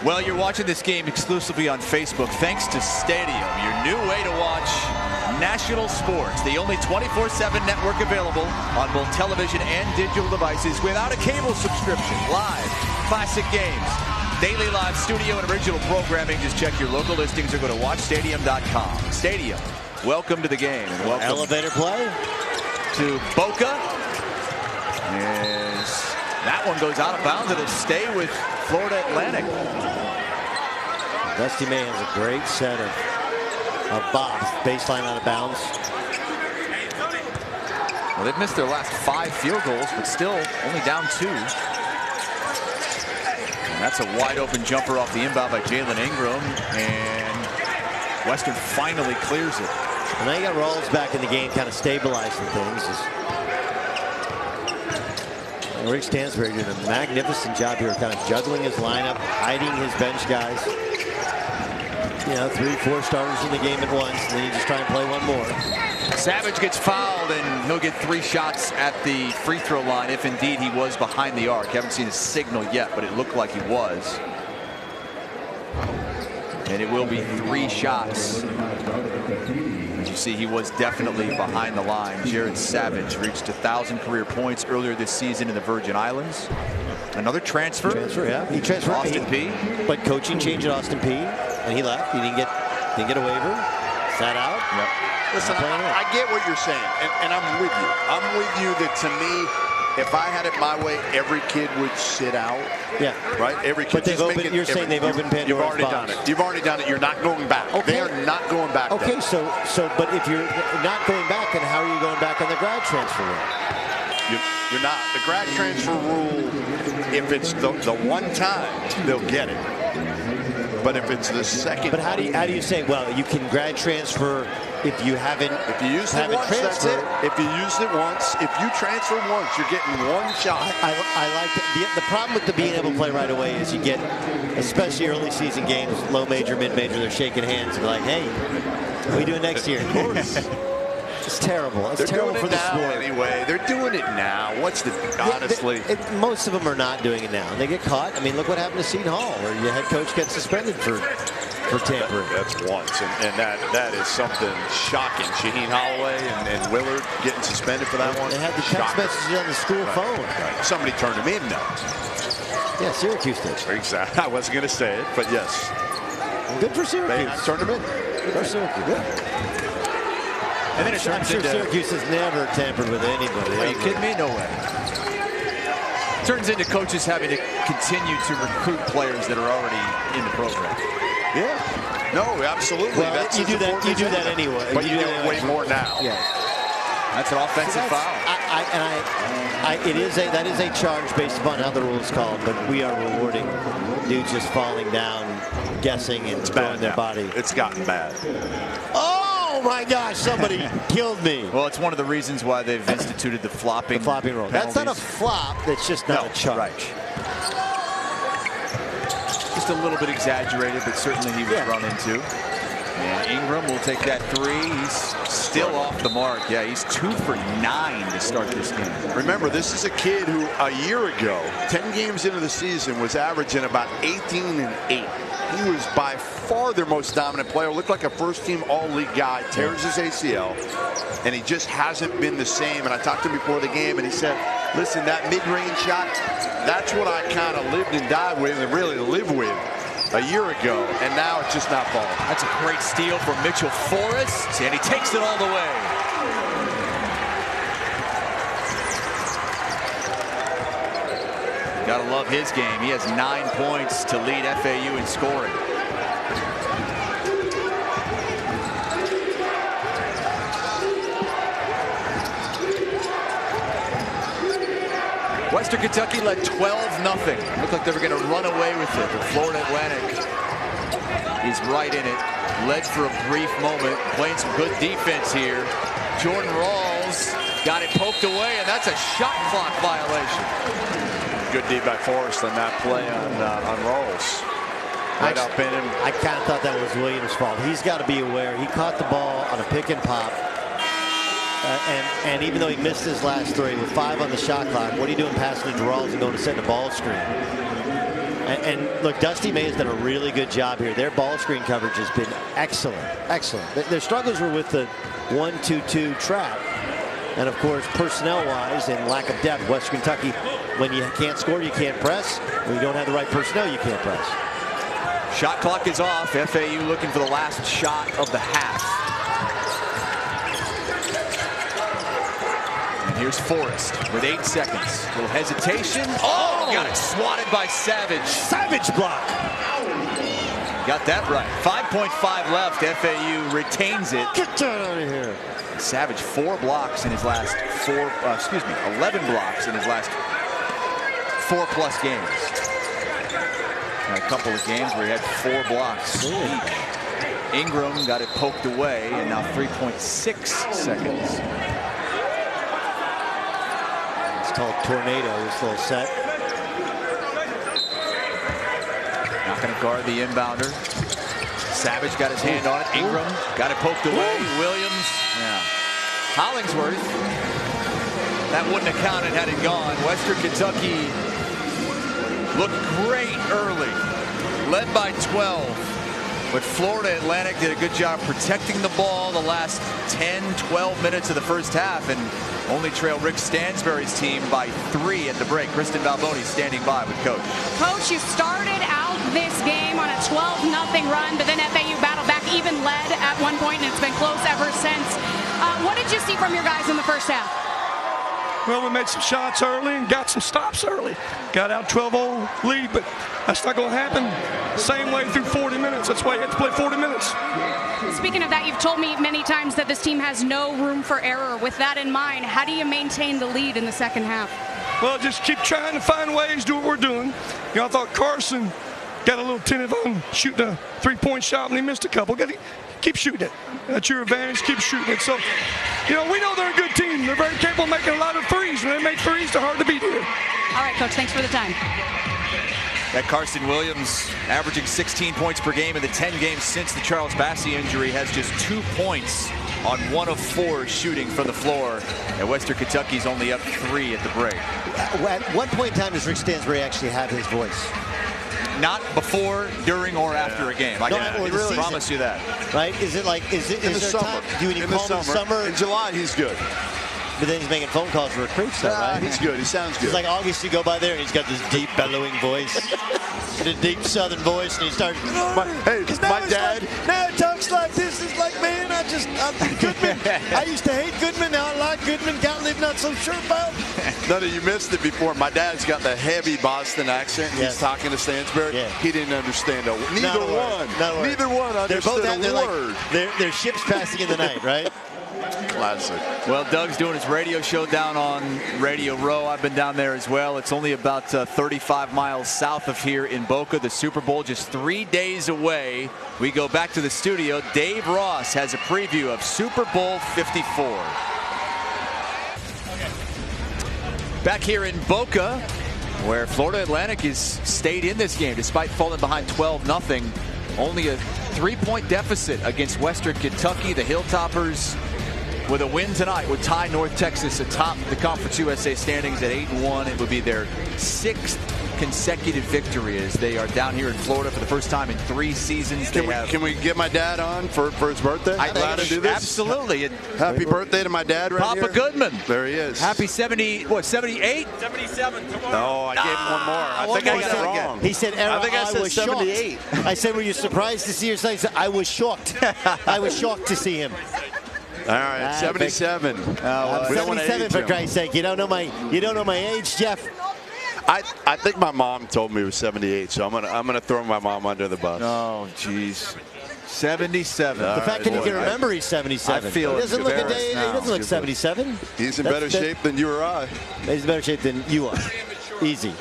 Well, you're watching this game exclusively on Facebook thanks to Stadium, your new way to watch national sports. The only 24/7 network available on both television and digital devices without a cable subscription. Live, classic games, daily live studio and original programming. Just check your local listings or go to watchstadium.com. Stadium, welcome to the game. And welcome elevator play to Boca. Yes. That one goes out of bounds. It'll stay with Florida Atlantic. Dusty May has a great set of bobs, baseline out of bounds. Well, they've missed their last 5 field goals, but still only down 2. And that's a wide open jumper off the inbound by Jalen Ingram, and Western finally clears it. And now you got Rawls back in the game, kind of stabilizing things. Rick Stansbury doing a magnificent job here, kind of juggling his lineup, hiding his bench guys. You know, 3-4 starters in the game at once, and then you just try and play one more. Savage gets fouled, and he'll get 3 shots at the free throw line if indeed he was behind the arc. Haven't seen a signal yet, but it looked like he was. And it will be 3 shots. As you see, he was definitely behind the line. Jared Savage reached 1,000 career points earlier this season in the Virgin Islands. Another transfer. Yeah. He transferred. Austin P. But coaching changed at Austin P. And he left. He didn't get a waiver. Sat out. Yep. Listen, I get what you're saying, and I'm with you. I'm with you that, to me, if I had it my way, every kid would sit out. Yeah. Right? Every kid. But they've opened, you're saying they've opened Pandora's You've already box. done it. You've already done it. You're not going back. Okay. They are not going back. Okay, so but if you're not going back, then how are you going back on the grad transfer rule? You're not. The grad transfer rule, if it's the one time, they'll get it. But if it's the second. But how do you say, well, you can grad transfer if you haven't. If you used it once, that's it. If you used it once, if you transfer once, you're getting 1 shot. I like the problem with the being able to play right away is you get, especially early season games, low major, mid major, they're shaking hands and like, hey, what are we doing next year? It's terrible. It's terrible for the sport. Anyway, they're doing it now. What's the honestly? Most of them are not doing it now. They get caught. I mean, look what happened to Seton Hall, where your head coach gets suspended for tampering. That's once, and that is something shocking. Shaheen Holloway and Willard getting suspended for that one. They had the text messages on the school phone. Right. Somebody turned him in now. Yeah, Syracuse did. Exactly. I wasn't going to say it, but yes. Good for Syracuse. They turned him in. Good for Syracuse. Good. And then I'm sure Syracuse has never tampered with anybody. Are you kidding me? No way. Turns into coaches having to continue to recruit players that are already in the program. Yeah. No, absolutely. Well, you do that anyway. But you do it way more now. Yeah. That's an offensive foul. That is a charge based upon how the rule is called, but we are rewarding dudes just falling down, guessing, and throwing their body. It's gotten bad. Oh my gosh, somebody killed me. Well, it's one of the reasons why they've instituted the flopping rule. Penalties. That's not a flop, that's just not a charge. Right. Just a little bit exaggerated, but certainly he was run into. And Ingram will take that 3. He's still off the mark. Yeah, he's 2 for 9 to start this game. Remember, this is a kid who a year ago, 10 games into the season, was averaging about 18 and 8. He was by far their most dominant player. Looked like a first-team all-league guy. Tears his ACL, and he just hasn't been the same. And I talked to him before the game, and he said, listen, that mid-range shot, that's what I kind of lived and died with and really live with a year ago, and now it's just not falling. That's a great steal from Mitchell Forrest, and he takes it all the way. Gotta love his game. He has 9 points to lead FAU in scoring. Western Kentucky led 12-0. Looked like they were going to run away with it, but Florida Atlantic is right in it. Led for a brief moment, playing some good defense here. Jordan Rawls got it poked away, and that's a shot clock violation. Good D by Forrest on that play on Rawls. Right up in him. I kind of thought that was Williams' fault. He's got to be aware. He caught the ball on a pick and pop. And even though he missed his last 3 with 5 on the shot clock, what are you doing passing to Rawls and going to set a ball screen? And look, Dusty May has done a really good job here. Their ball screen coverage has been excellent, excellent. Their struggles were with the 1-2-2 trap. And of course, personnel-wise and lack of depth, Western Kentucky, when you can't score, you can't press. When you don't have the right personnel, you can't press. Shot clock is off. FAU looking for the last shot of the half. And here's Forrest with 8 seconds. A little hesitation. Oh, got it swatted by Savage. Savage block. Got that right. 5.5 left. FAU retains it. Get that out of here. Savage 11 blocks in his last 4+ games. A couple of games where he had 4 blocks. Ingram got it poked away, and now 3.6 seconds. It's called Tornado, this little set. Not going to guard the inbounder. Savage got his hand on it. Ingram got it poked away. Williams. Yeah. Hollingsworth. That wouldn't have counted had it gone. Western Kentucky looked great early, led by 12. But Florida Atlantic did a good job protecting the ball the last 10, 12 minutes of the first half and only trailed Rick Stansbury's team by 3 at the break. Kristen Balboni standing by with Coach. Coach, you started out this game on a 12-0 run, but then FAU battled back, even led at one point, and it's been close ever since. What did you see from your guys in the first half? Well, we made some shots early and got some stops early. Got out 12-0 lead, but that's not going to happen same way through 40 minutes. That's why you have to play 40 minutes. Speaking of that, you've told me many times that this team has no room for error. With that in mind, how do you maintain the lead in the second half? Well, just keep trying to find ways, do what we're doing. You know, I thought Carson got a little tentative on shooting a 3-point shot, and he missed a couple. Keep shooting it. That's your advantage. Keep shooting it. So, you know, we know they're a good team. They're very capable of making a lot of threes. When they make threes, they're hard to beat here. All right, Coach, thanks for the time. That Carson Williams, averaging 16 points per game in the 10 games since the Charles Bassey injury, has just 2 points on 1 of 4 shooting from the floor. And Western Kentucky's only up 3 at the break. At what point in time does Rick Stansbury actually have his voice? Not before, during, or after a game. I can really promise you that. Right? Is it like, is in the there summer? Do you call him in the summer? In July, he's good. But then he's making phone calls for recruits, though, right? He's good. He sounds good. It's like August, you go by there, and he's got this deep, bellowing voice. A deep southern voice, and he starts. My dad. Now it talks like this. It's like, man, I'm Goodman. I used to hate Goodman. Now I like Goodman. Gottlieb, not so sure about. No, you missed it before. My dad's got the heavy Boston accent. Yes. He's talking to Stansbury. Yeah. He didn't understand a word. Neither one understood a word. They're ships passing in the night, right? Classic. Well, Doug's doing his radio show down on Radio Row. I've been down there as well. It's only about 35 miles south of here in Boca. The Super Bowl just 3 days away. We go back to the studio. Dave Ross has a preview of Super Bowl 54. Back here in Boca, where Florida Atlantic has stayed in this game despite falling behind 12-0. Only a 3-point deficit against Western Kentucky. The Hilltoppers, with a win tonight, would tie North Texas atop the Conference USA standings at 8-1. It would be their 6th consecutive victory as they are down here in Florida for the first time in 3 seasons. Can we get my dad on for his birthday? I'm glad to do this. Absolutely. Happy birthday to my dad right here. Papa Goodman. There he is. Happy 78? 77 tomorrow. No, I gave him one more. I think I got it wrong. He said, I think I said 78. Shocked. I said, were you surprised to see your son? He said, I was shocked. I was shocked to see him. All right, 77. I'm 77 for Christ's sake. You don't know my age, Jeff. I think my mom told me it was 78, so I'm gonna throw my mom under the bus. Oh, jeez. 77. The fact that he can remember he's 77. I feel he doesn't look a day. He doesn't look 77. He's in better shape than you or I. He's in better shape than you are. Easy.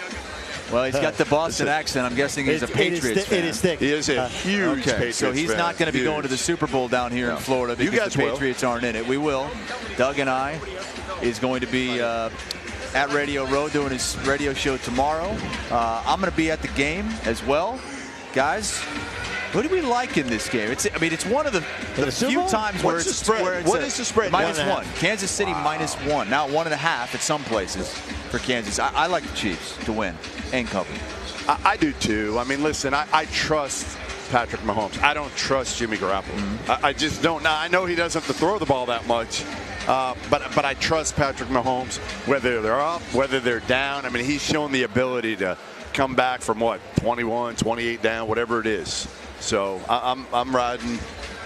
Well, he's got the Boston accent. I'm guessing he's a Patriots fan. It is thick. He is a huge Patriots so he's not going to be going to the Super Bowl down here in Florida because the Patriots aren't in it. We will. Doug and I is going to be at Radio Row doing his radio show tomorrow. I'm going to be at the game as well. Guys, what do we like in this game? It's one of the few times where it's what is the spread? -1. Kansas City -1. Now 1.5 at some places for Kansas. I like the Chiefs to win and cover. I do too. I mean, listen, I trust Patrick Mahomes. I don't trust Jimmy Garoppolo. I just don't. Now, I know he doesn't have to throw the ball that much, but I trust Patrick Mahomes, whether they're up, whether they're down. I mean, he's shown the ability to come back from, 21, 28 down, whatever it is. So I'm riding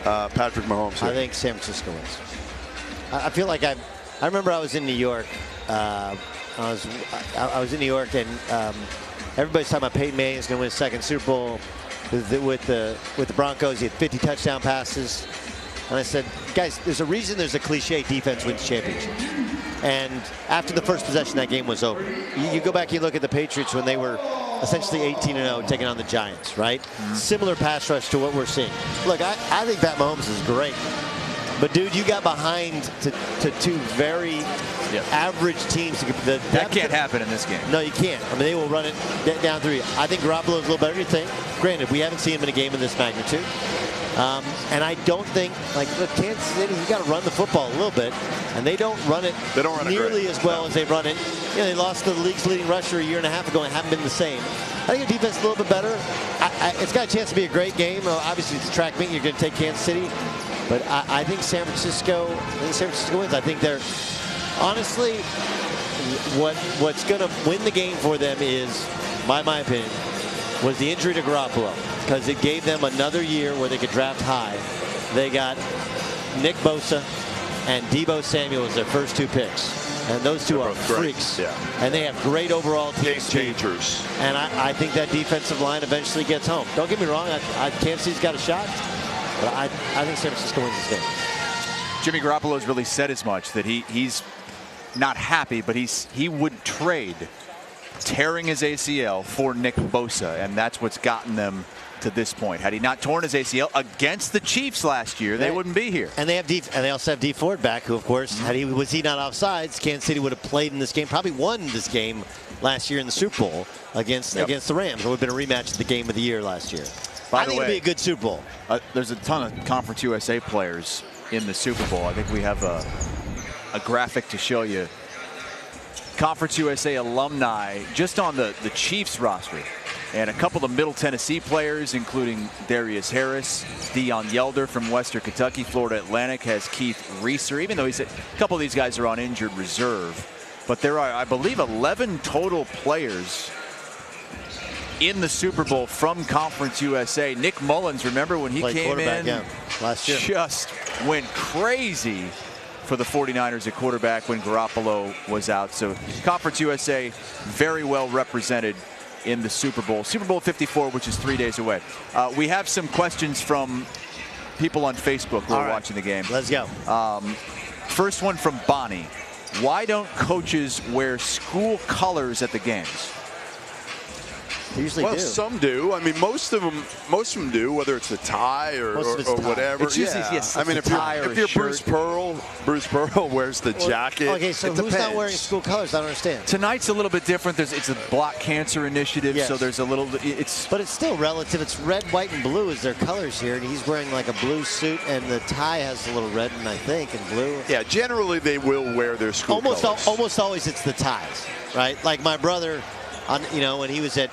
Patrick Mahomes here. I think San Francisco wins. I feel like I remember I was in New York. I was in New York, and everybody's talking about Peyton Manning is going to win his second Super Bowl with the Broncos. He had 50 touchdown passes, and I said, guys, there's a reason there's a cliche defense wins championships. And after the first possession, that game was over. You go back, you look at the Patriots when they were essentially 18-0 taking on the Giants, right? Similar pass rush to what we're seeing. Look, I think Pat Mahomes is great. But, dude, you got behind to two very average teams. That can't happen in this game. No, you can't. I mean, they will run it down through you. I think Garoppolo is a little better than you think. Granted, we haven't seen him in a game of this magnitude. And I don't think, look, Kansas City, you got to run the football a little bit. And they don't run it nearly as well as they run it. You know, they lost to the league's leading rusher a year and a half ago and haven't been the same. I think the defense is a little bit better. It's got a chance to be a great game. Obviously, it's a track meet. You're going to take Kansas City. But I think San Francisco wins. I think they're, honestly, what's going to win the game for them is, by my opinion, was the injury to Garoppolo. Because it gave them another year where they could draft high. They got Nick Bosa and Deebo Samuel as their first two picks. And those two are freaks. Yeah. And they have great overall team changers. And I think that defensive line eventually gets home. Don't get me wrong, Kansas City's got a shot. But I think San Francisco wins this game. Jimmy Garoppolo has really said as much that he's not happy, but he would trade tearing his ACL for Nick Bosa, and that's what's gotten them to this point. Had he not torn his ACL against the Chiefs last year, they wouldn't be here. And they also have Dee Ford back, who, of course, was he not offsides, Kansas City would have played in this game, probably won this game last year in the Super Bowl against the Rams. It would have been a rematch of the game of the year last year. I think it'd be a good Super Bowl. There's a ton of Conference USA players in the Super Bowl. I think we have a graphic to show you. Conference USA alumni just on the Chiefs roster. And a couple of Middle Tennessee players, including Darius Harris, Deion Yelder from Western Kentucky. Florida Atlantic has Keith Reeser, even though a couple of these guys are on injured reserve. But there are, I believe, 11 total players in the Super Bowl from Conference USA. Nick Mullins, remember when he came in last year, just went crazy for the 49ers at quarterback when Garoppolo was out. So Conference USA very well represented in the Super Bowl. Super Bowl 54, which is 3 days away. We have some questions from people on Facebook who are watching the game. Let's go. First one from Bonnie. Why don't coaches wear school colors at the games? They usually do. Some do. I mean, most of them do, whether it's a tie or whatever. It's usually, yes, I mean, if you're Bruce Pearl wears the jacket. Okay, so who's not wearing school colors? I don't understand. Tonight's a little bit different. It's a block cancer initiative, so there's a little. But it's still relative. It's red, white, and blue is their colors here, and he's wearing like a blue suit, and the tie has a little red, and I think, and blue. Yeah, generally they will wear their school colors. Almost always it's the ties, right? Like my brother, when he was at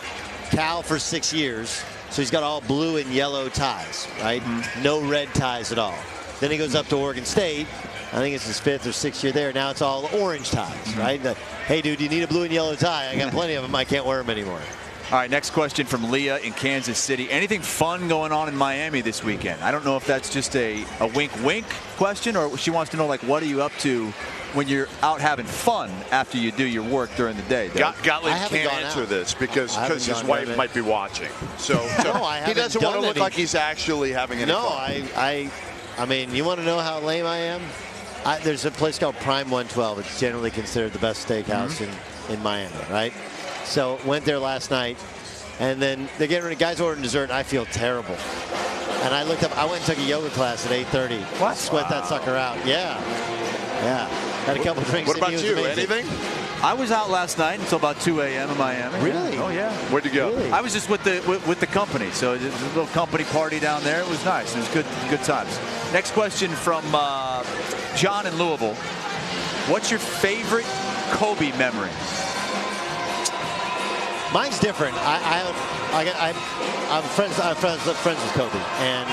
Cal for 6 years, so he's got all blue and yellow ties, right? No red ties at all. Then he goes up to Oregon State. I think it's his 5th or 6th year there. Now it's all orange ties, right? Hey, dude, you need a blue and yellow tie. I got plenty of them. I can't wear them anymore. All right, next question from Leah in Kansas City. Anything fun going on in Miami this weekend? I don't know if that's just a wink-wink question, or she wants to know, what are you up to when you're out having fun after you do your work during the day? Gottlieb can't answer this because his wife might be watching. So he doesn't want to look like he's actually having any fun. I mean, you want to know how lame I am? There's a place called Prime 112. It's generally considered the best steakhouse in Miami, right? So went there last night, and then they're getting ready. Guys ordering dessert, and I feel terrible. And I looked up. I went and took a yoga class at 8:30. What? Sweat that sucker out. Yeah. Had a couple drinks. What about you? Anything? I was out last night until about 2 a.m. in Miami. Really? Oh yeah. Where'd you go? Really? I was just with the company, so it was a little company party down there. It was nice. It was good times. Next question from John in Louisville. What's your favorite Kobe memory? Mine's different. I'm friends with Kobe, and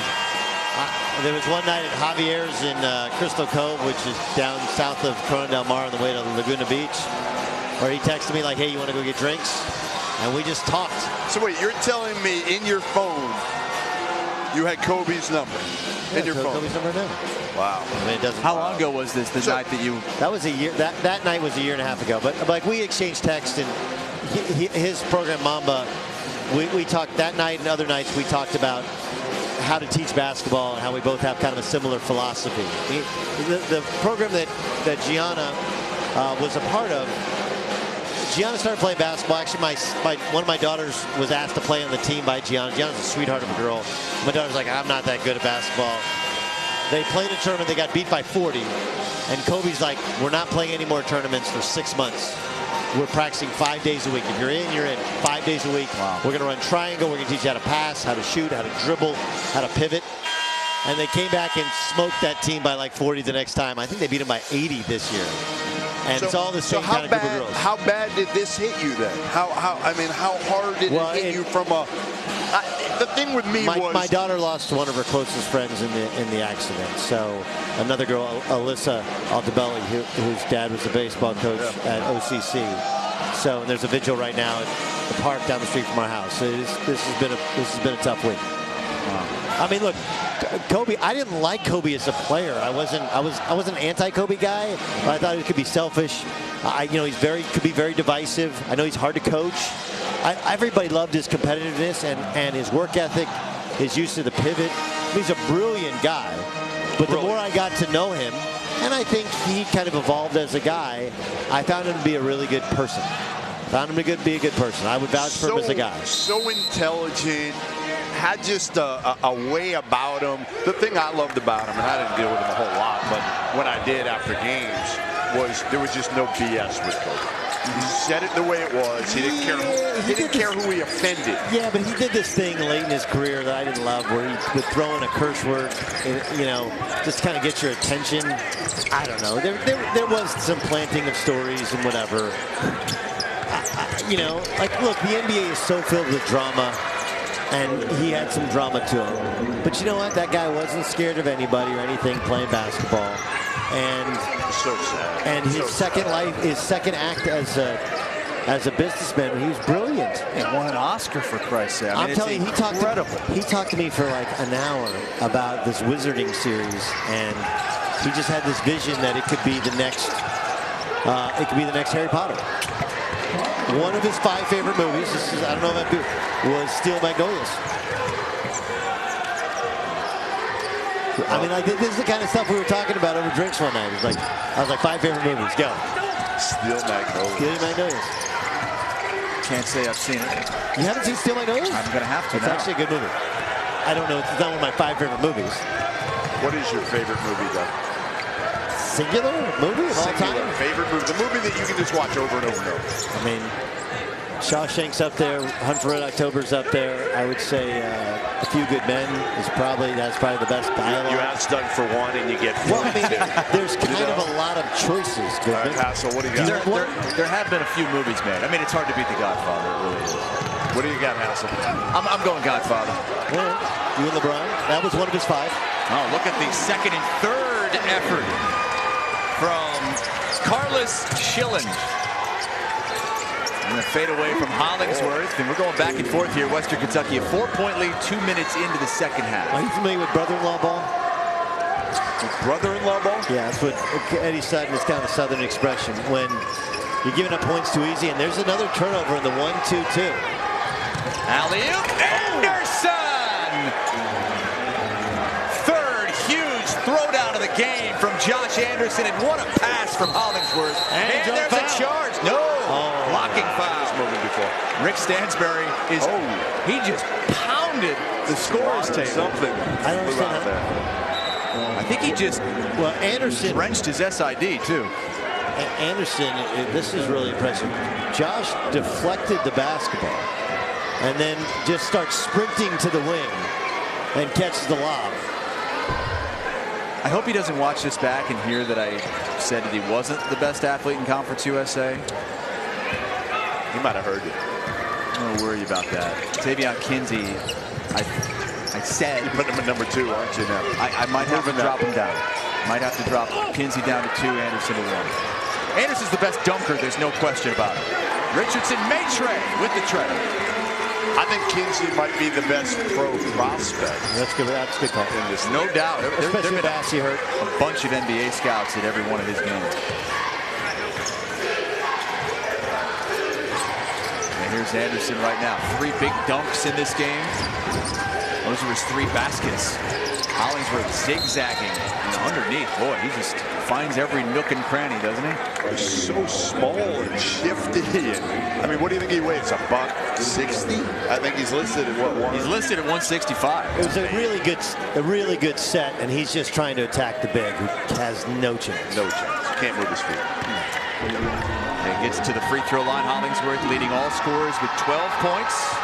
there was one night at Javier's in Crystal Cove, which is down south of Corona del Mar on the way to Laguna Beach, where he texted me like, "Hey, you want to go get drinks?" And we just talked. So wait, you're telling me in your phone you had Kobe's number in your phone? Kobe's number now. Wow. I mean, it doesn't. How long ago was this? The night that you? That was a year. That night was a year and a half ago. But like we exchanged texts, and his program Mamba. We talked that night and other nights. We talked about how to teach basketball and how we both have kind of a similar philosophy. The program that Gianna was a part of. Gianna started playing basketball. Actually, one of my daughters was asked to play on the team by Gianna. Gianna's a sweetheart of a girl. My daughter's like, I'm not that good at basketball. They played a tournament. They got beat by 40. And Kobe's like, we're not playing any more tournaments for 6 months. We're practicing 5 days a week. If you're in, you're in. 5 days a week. Wow. We're going to run triangle. We're going to teach you how to pass, how to shoot, how to dribble, how to pivot. And they came back and smoked that team by like 40 the next time. I think they beat them by 80 this year. And it's all the same kind of group of girls. How bad did this hit you then? How hard did it hit you from a? The thing with me was my daughter lost one of her closest friends in the accident. So another girl, Alyssa Altabelli, whose dad was a baseball coach at OCC. So and there's a vigil right now at the park down the street from our house. So this has been a tough week. I mean, look, Kobe. I didn't like Kobe as a player. I was an anti-Kobe guy. But I thought he could be selfish. Could be very divisive. I know he's hard to coach. Everybody loved his competitiveness and his work ethic, his use of the pivot. He's a brilliant guy. But the more I got to know him, and I think he kind of evolved as a guy, I found him to be a really good person. Found him to be a good person. I would vouch for him as a guy. So intelligent. Had just a way about him. The thing I loved about him, and I didn't deal with him a whole lot, but when I did after games, was there was just no BS with Kobe. He said it the way it was. He didn't care. He didn't care who he offended. Yeah, but he did this thing late in his career that I didn't love, where he would throw in a curse word, just kind of get your attention. I don't know. There was some planting of stories and whatever. Look, the NBA is so filled with drama. And he had some drama to him. But you know what? That guy wasn't scared of anybody or anything playing basketball. And so sad. And his second act as a businessman, he was brilliant. He won an Oscar, for Christ's sake. I'm telling you, he talked to me for like an hour about this Wizarding series, and he just had this vision that it could be the next Harry Potter. One of his 5 favorite movies, I don't know if was Steel Magnolias. I mean, like, this is the kind of stuff we were talking about over drinks one night. I was like, 5 favorite movies, go. Steel Magnolias. Steel Magnolias. Can't say I've seen it. You haven't seen Steel Magnolias? I'm going to have to. It's actually a good movie. I don't know. It's not one of my 5 favorite movies. What is your favorite movie, though? Singular movie of all time? Favorite movie. The movie that you can just watch over and over and over. I mean, Shawshank's up there. Hunt for Red October's up there. I would say A Few Good Men that's probably the best dialogue. You ask Doug for one and you get 4. Well, I mean, there's kind of a lot of choices. All right, Hassel, what do you got? There have been a few movies made. I mean, it's hard to beat The Godfather. It really is. What do you got, Hassel? I'm going Godfather. Yeah. You and LeBron? That was one of his 5. Oh, look at the second and third effort from Carlos Schilling. And a fade away from Hollingsworth. And we're going back and forth here. Western Kentucky, a 4-point lead, 2 minutes into the second half. Are you familiar with brother-in-law ball? Brother-in-law ball? Yeah, that's what Eddie Sutton is kind of a Southern expression. When you're giving up points too easy, and there's another turnover in the 1-2-2. Alley-oop, Anderson! Third huge throwdown of the game from Josh Anderson, and what a pass from Hollingsworth. And there's a charge. No! Blocking foul. Moving before. Rick Stansbury he just pounded the scores table. Something. I don't understand that. I think he just Anderson wrenched his SID too. Anderson, this is really impressive. Josh deflected the basketball and then just starts sprinting to the wing and catches the lob. I hope he doesn't watch this back and hear that I said that he wasn't the best athlete in Conference USA. He might have heard you. don't worry about that. Tavion Kinsey, I said. You put him at number 2, aren't you now? I might have to drop him down. Might have to drop Kinsey down to 2, Anderson to 1. Anderson's the best dunker, there's no question about it. Richardson may trade with the trade. I think Kinsey might be the best pro prospect. That's good. That's good call. No doubt. Especially with Bassey hurt. A bunch of NBA scouts at every one of his games. And here's Anderson right now. 3 big dunks in this game. Those are his 3 baskets. Hollingsworth zigzagging underneath. Boy, he just finds every nook and cranny, doesn't he? He's so small and shifty. And, I mean, what do you think he weighs? $160? I think he's listed at what? He's listed at 165. It was a really good set, and he's just trying to attack the big, who has no chance. No chance. Can't move his feet. And gets to the free throw line. Hollingsworth leading all scorers with 12 points.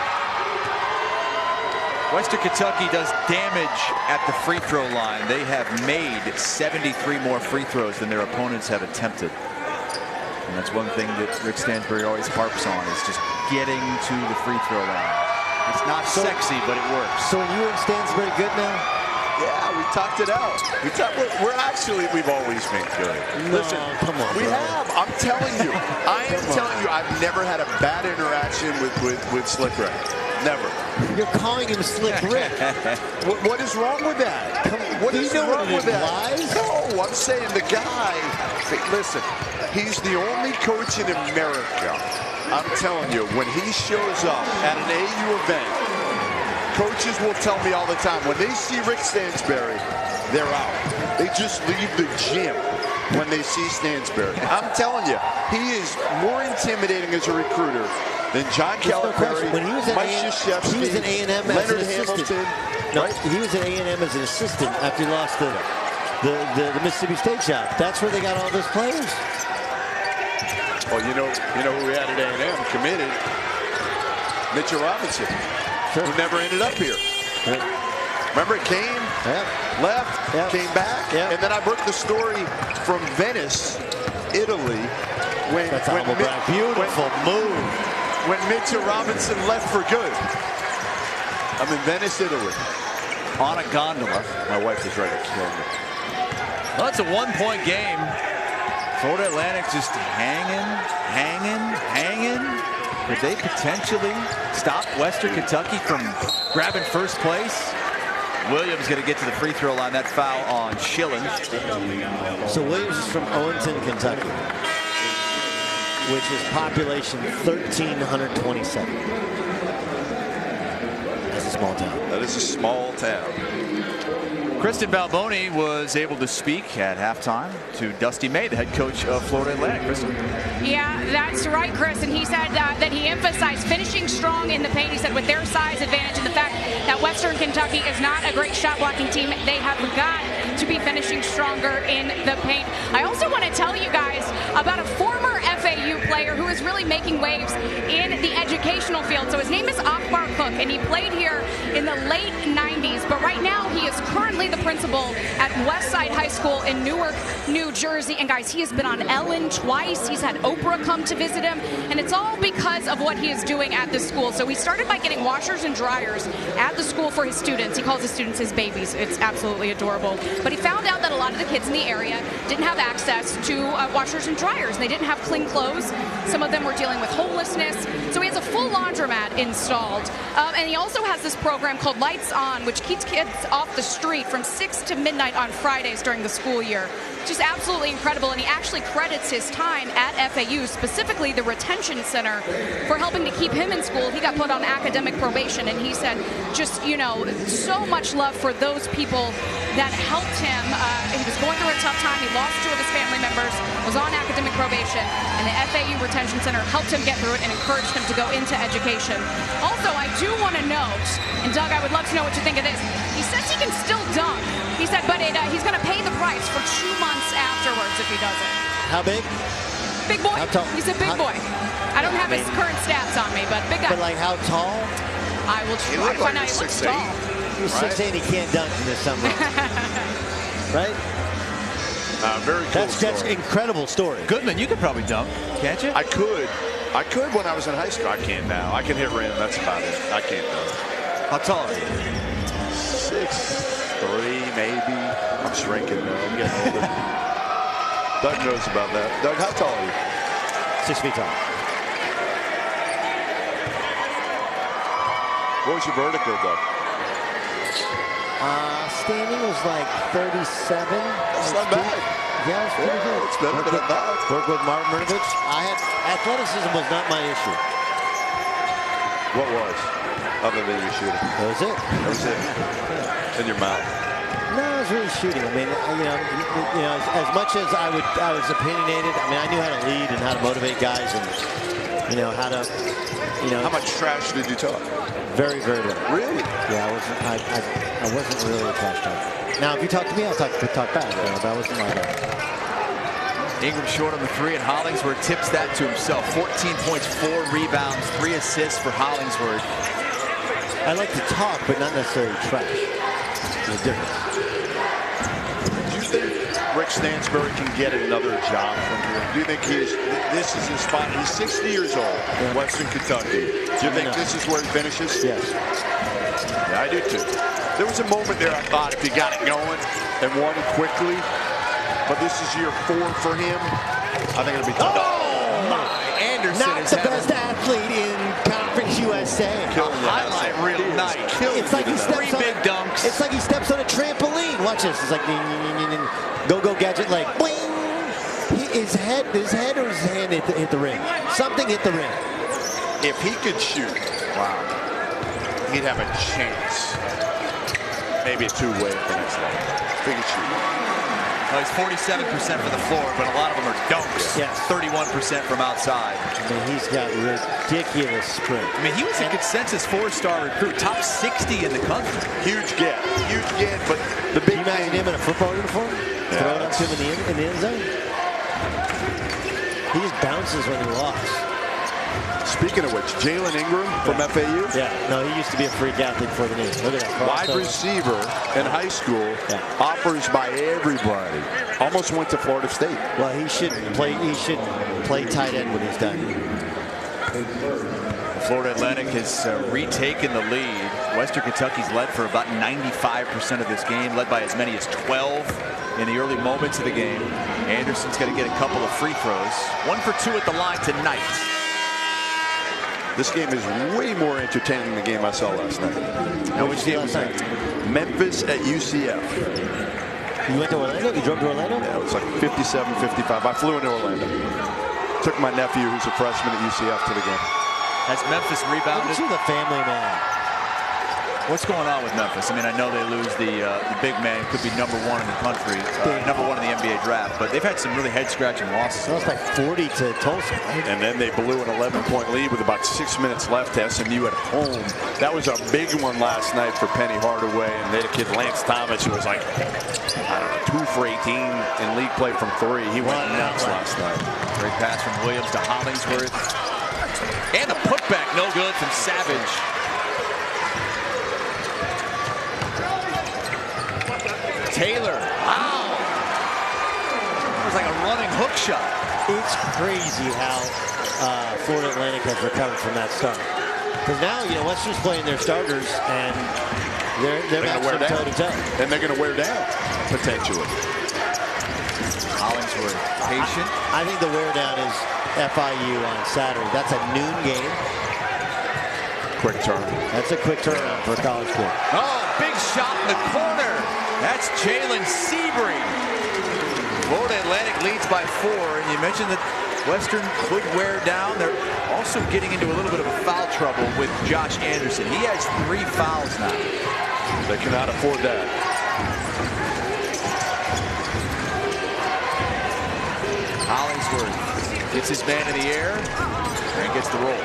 Western Kentucky does damage at the free throw line. They have made 73 more free throws than their opponents have attempted. And that's one thing that Rick Stansbury always harps on, is just getting to the free throw line. It's not sexy, but it works. So when you and Stansbury good now? Yeah, we talked it out. We've always been good. No, Listen, come on, we bro. have. I'm telling you. I am telling you, I've never had a bad interaction with Slick Rick. Never. You're calling him Slick Rick. What is wrong with that? What is wrong with that? Lies? No, I'm saying the guy. Listen, he's the only coach in America. I'm telling you, when he shows up at an AU event, coaches will tell me all the time, when they see Rick Stansbury, they're out. They just leave the gym when they see Stansbury. I'm telling you, he is more intimidating as a recruiter than John Calipari, when he was at Mike Krzyzewski, he was at A&M as Leonard an assistant. Hamilton. No, Right? he was at A&M as an assistant after he lost the Mississippi State job. That's where they got all those players. Well, you know who we had at A&M committed? Mitchell Robinson, Sure. who never ended up here. Yeah. Remember, it came, left, came back, and then I broke the story from Venice, Italy, when That's humble brag. Beautiful move. When Mitchell Robinson left for good. I'm in Venice, Italy. On a gondola. My wife is ready to kill me. Well, it's a 1-point game. Florida Atlantic just hanging. Could they potentially stop Western Kentucky from grabbing first place? Williams going to get to the free throw line. That foul on Schillen. So Williams is from Owenston, Kentucky, which is population 1,327. That's a small town. That is a small town. Kristen Balboni was able to speak at halftime to Dusty May, the head coach of Florida Atlantic. Kristen. Yeah, that's right, Chris. And he said that he emphasized finishing strong in the paint. He said with their size advantage and the fact that Western Kentucky is not a great shot blocking team, they have got to be finishing stronger in the paint. I also want to tell you guys about a former FAU player who is really making waves in the educational field. So his name is Akbar Cook, and he played here in the late 90s. But right now he is currently the principal at Westside High School in Newark, New Jersey. And guys, he has been on Ellen twice. He's had Oprah come to visit him, and it's all because of what he is doing at the school. So he started by getting washers and dryers at the school for his students. He calls his students his babies. It's absolutely adorable. But he found out that a lot of the kids in the area didn't have access to washers and dryers. They didn't have clean clothes. Some of them were dealing with homelessness. So he has a full laundromat installed. And he also has this program called Lights On, which keeps kids off the street from 6 to midnight on Fridays during the school year. Just absolutely incredible. And he actually credits his time at FAU, specifically the retention center, for helping to keep him in school. He got put on academic probation, and he said just, so much love for those people that helped him. He was going through a tough time. He lost 2 of his family members, was on academic probation, and the FAU Retention Center helped him get through it and encouraged him to go into education. Also, I do want to note, and Doug, I would love to know what you think of this. He says he can still dunk. He said, but he's going to pay the price for 2 months afterwards if he doesn't. How big? Big boy. How tall? He's a big boy. I don't have his current stats on me, but big guy. But like how tall? I will try to find out. He looks tall. He's 6'8", he can't dunk in this summer. Right? Very cool That's an incredible story. Goodman, you could probably dunk, can't you? I could. I could when I was in high school. I can't now. I can hit rim. That's about it. I can't though. How tall are you? 6'3", maybe. I'm shrinking though. I'm getting older. Doug knows about that. Doug, how tall are you? 6 feet tall. What was your vertical, Doug? Standing was like 37. That's not bad. Yeah, it's pretty good. It's better than that. Work with Martin Murnovich. Athleticism was not my issue. What was? Other than your shooting. That was it. That was it. Yeah. In your mouth. No, I was really shooting. I mean, as much as I was opinionated. I mean, I knew how to lead and how to motivate guys, and how to, How much trash did you talk? Very, very little. Really? Yeah, I wasn't really a trash talker. Now, if you talk to me, I'll talk back. That wasn't my bad. Ingram short on the 3, and Hollingsworth tips that to himself. 14 points, 4 rebounds, 3 assists for Hollingsworth. I like to talk, but not necessarily trash. There's a difference. Do you think Rick Stansbury can get another job from here? Do you think this is his spot? He's 60 years old in Western Kentucky. Do you think this is where he finishes? Yes. Yeah, I do too. There was a moment there I thought if he got it going and won quickly, but this is year 4 for him, I think it'll be tough. Oh, my. Anderson Not is the best athlete in Conference USA. highlight real night. It's like he steps 3 on big dunks. It's like he steps on a trampoline. Watch this. It's like go gadget, like boing. His head or his hand hit the rim. Something hit the rim. If he could shoot, wow, he'd have a chance. Maybe a 2-way at the next level. If he could shoot. Well, he's 47% for the floor, but a lot of them are dunks. Yes. 31% from outside. I mean, he's got ridiculous sprint. I mean, he was a consensus 4-star recruit, top 60 in the country. Huge get, but the big Can you imagine him in a football uniform? Yeah, Throw it up to him in the end zone? He just bounces when he walks. Speaking of which, Jalen Ingram from FAU. Yeah, no, he used to be a freak athlete before the knee. Look at that. Wide receiver in high school, offers by everybody. Almost went to Florida State. Well, he should play tight end when he's done. Florida Atlantic has retaken the lead. Western Kentucky's led for about 95% of this game, led by as many as 12 in the early moments of the game. Anderson's got to get a couple of free throws. 1 for 2 at the line tonight. This game is way more entertaining than the game I saw last night. Now, which game was that? Memphis at UCF. You went to Orlando? You drove to Orlando? Yeah, it was like 57-55. I flew into Orlando. Took my nephew, who's a freshman at UCF, to the game. Has Memphis rebounded? You're the family man. What's going on with Memphis? I mean, I know they lose the big man, could be #1 in the country, #1 in the NBA draft, but they've had some really head-scratching losses. Lost by 40 to Tulsa. And then they blew an 11-point lead with about 6 minutes left to SMU at home. That was a big one last night for Penny Hardaway, and they had a kid, Lance Thomas, who was like, I don't know, 2 for 18 in league play from 3. He went nuts last night. Great pass from Williams to Hollingsworth. And the putback, no good from Savage. Taylor, wow. It was like a running hook shot. It's crazy how Florida Atlantic has recovered from that start. Because now, Western's playing their starters, and they're matched up toe-to-toe. And they're going to wear down, potentially. Hollingsworth, patient. I think the wear down is FIU on Saturday. That's a noon game. Quick turn. That's a quick turnaround for a college kid. Oh, big shot in the corner. That's Jalen Sebring. Florida Atlantic leads by 4, and you mentioned that Western could wear down. They're also getting into a little bit of a foul trouble with Josh Anderson. He has 3 fouls now. They cannot afford that. Hollingsworth gets his man in the air and gets the roll.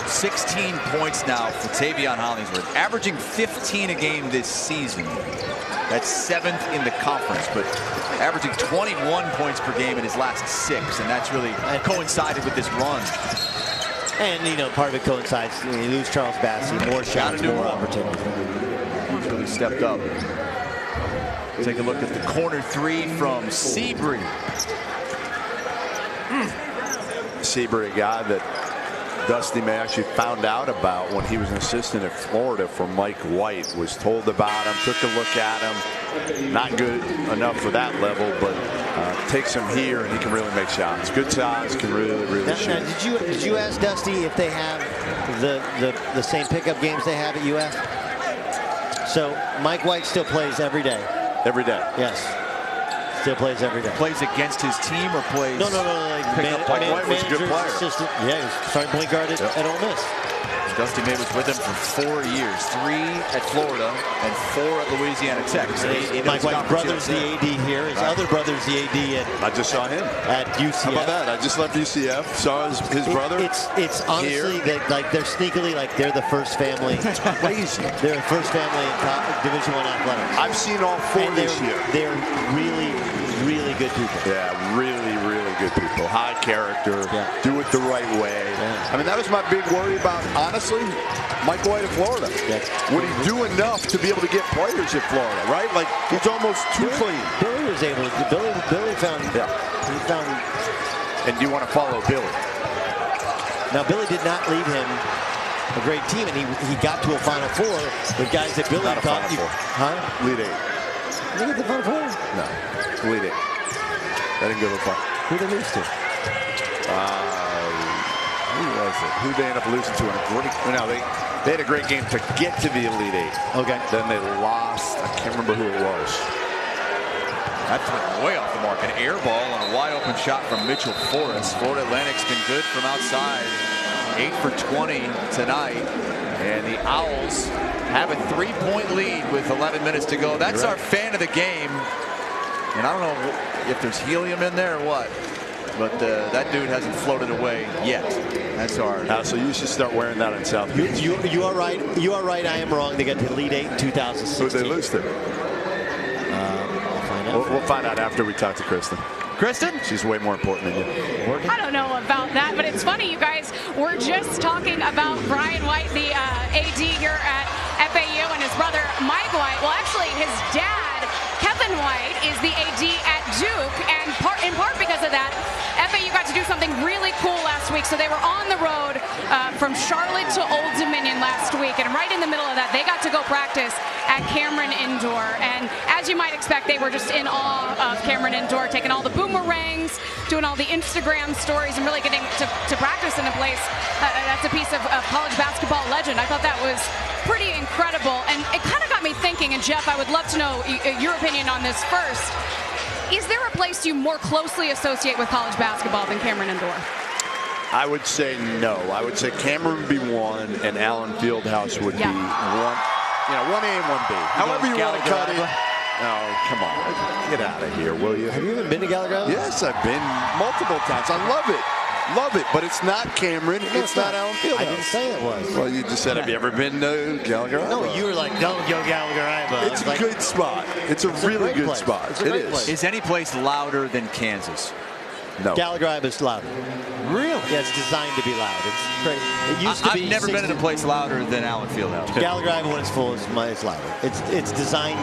$16 points now for Tavion Hollingsworth, averaging 15 a game this season. That's 7th in the conference, but averaging 21 points per game in his last 6, and that's really coincided with this run. And, part of it coincides. You lose Charles Bassey, more shots, more opportunity. He's really stepped up. Take a look at the corner three from Seabury. Seabury, a guy that Dusty May actually found out about when he was an assistant at Florida for Mike White. Was told about him, took a look at him. Not good enough for that level, but takes him here and he can really make shots. Good size, can really shoot. Now, did you ask Dusty if they have the same pickup games they have at UF? So Mike White still plays every day. Every day. Yes. Still plays every day. Plays against his team or plays? No. Like Mike White was a good player. Assistant. Yeah, he was starting point guard at Ole Miss. Dusty May was with him for 4 years, 3 at Florida and 4 at Louisiana Tech. So Mike White's brother's the AD here. His other brother's the AD I just saw him at UCF. How about that? I just left UCF, saw his brother. It's honestly that like they're sneakily like they're the first family. It's crazy. They're the first family in Division I athletics. I've seen all 4 this year. They're really good people. Yeah, really good people. High character. Yeah. Do it the right way. Yeah. I mean, that was my big worry about, honestly, Mike White of Florida. Yeah. Would he do enough to be able to get players at Florida, right? Like, he's almost too clean. Billy was able to. Billy found. Yeah. He found. And do you want to follow Billy? Now, Billy did not leave him a great team, and he got to a Final Four with guys that Billy Not a thought. Final Four. Huh? Lead 8. Did they get the Final Four? No. Lead 8. That didn't go to the Final. Who did they lose to? Who was it? Who they end up losing to in a great? No, they had a great game to get to the Elite 8. Okay. Then they lost. I can't remember who it was. That went way off the mark. An air ball on a wide open shot from Mitchell Forrest. Florida Atlantic's been good from outside. 8 for 20 tonight. And the Owls have a 3-point lead with 11 minutes to go. That's our fan of the game. And I don't know if there's helium in there or what, but that dude hasn't floated away yet. That's hard. So you should start wearing that in South Beach. You are right. You are right. I am wrong. They got to Elite 8 in 2016. Who did they lose to? We'll find out after we talk to Kristen. Kristen? She's way more important than you. I don't know about that, but it's funny, you guys. We're just talking about Brian White, the AD here at FAU, and his brother Mike White. Well, actually, his dad, Kevin White, is the AD at Duke, and in part because of that, FAU got to do something really cool last week. So they were on the road from Charlotte to Old Dominion last week, and right in the middle of that, they got to go practice at Cameron Indoor. And as you might expect, they were just in awe of Cameron Indoor, taking all the boomerangs, doing all the Instagram stories, and really getting to practice in a place that's a piece of college basketball legend. I thought that was pretty incredible, and it kind of got me thinking, and Jeff, I would love to know your opinion on this first. Is there a place you more closely associate with college basketball than Cameron Indoor? I would say no. I would say Cameron would be 1, and Allen Fieldhouse would be 1. You know, 1A and 1B. However you want to cut it. Oh, come on. Get out of here, will you? Have you even been to Gallagher? Yes, I've been multiple times. I love it. Love it, but it's not Cameron. It's not Allen Fieldhouse. I didn't say it was. Well, you just said, have you ever been to Gallagher? No, you were like, don't go Gallagher. It's a good spot. It's a really good spot. It is. Is any place louder than Kansas? No. Gallagher is louder. Really? Yeah, it's designed to be loud. It's great. It used to be. I've never been in a place louder than Allen Fieldhouse. Gallagher when it's full is louder. It's designed.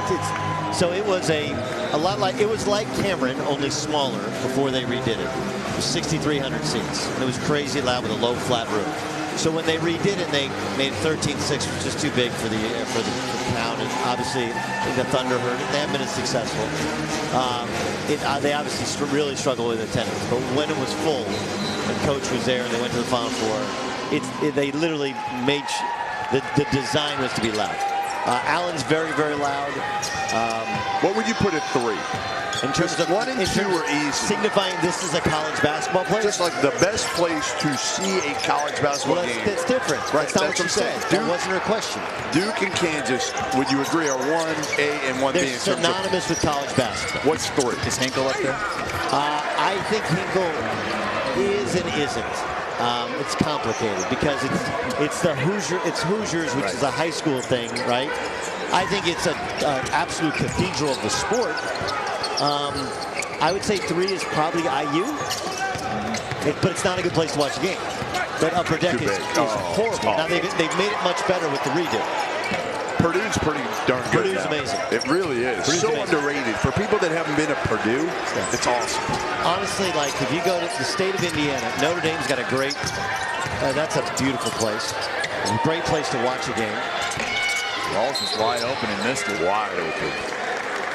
So it was a lot like, it was like Cameron, only smaller before they redid it. It was 6,300 seats. And it was crazy loud with a low flat roof. So when they redid it, they made 13-6, which is too big for the town. And obviously, the Thunder heard it. They haven't been as successful. They obviously really struggle with attendance. But when it was full, the coach was there and they went to the Final Four, they literally made the design was to be loud. Allen's very, very loud. What would you put at 3? In terms of 1 and 2 are easy. Signifying this is a college basketball place? Just like the best place to see a college basketball game. That's different. Right, that's not what you said. That wasn't her question. Duke and Kansas, would you agree, are 1A and 1B They're in terms of... synonymous with college basketball. What's 3? Is Hinkle up there? I think Hinkle is and isn't. It's complicated because it's Hoosiers, which is a high school thing, right? I think it's an absolute cathedral of the sport. I would say 3 is probably IU, but it's not a good place to watch a game. But Upper Deck is horrible. Now they've made it much better with the redo. Purdue's pretty darn good. Purdue's now. amazing. It really is. Purdue's so amazing. underrated. For people that haven't been to Purdue, it's awesome. Honestly, like if you go to the state of Indiana, Notre Dame's got a great, that's a beautiful place. A great place to watch a game. Rawls was wide open and missed it. Wide open.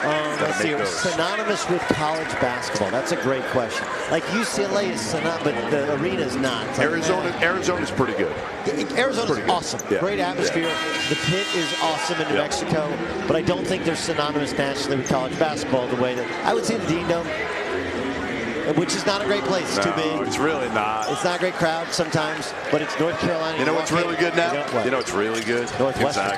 Let's see, synonymous with college basketball. That's a great question. Like UCLA is synonymous, but the arena is not. Like, Arizona's pretty good. Arizona's pretty good. awesome. Yeah. Great atmosphere. Yeah. The pit is awesome in New Mexico, but I don't think they're synonymous nationally with college basketball the way that I would say the Dean Dome, which is not a great place. It's too big. It's really not. It's not a great crowd sometimes, but it's North Carolina. You know what's really good now? You know what's really good? Northwestern.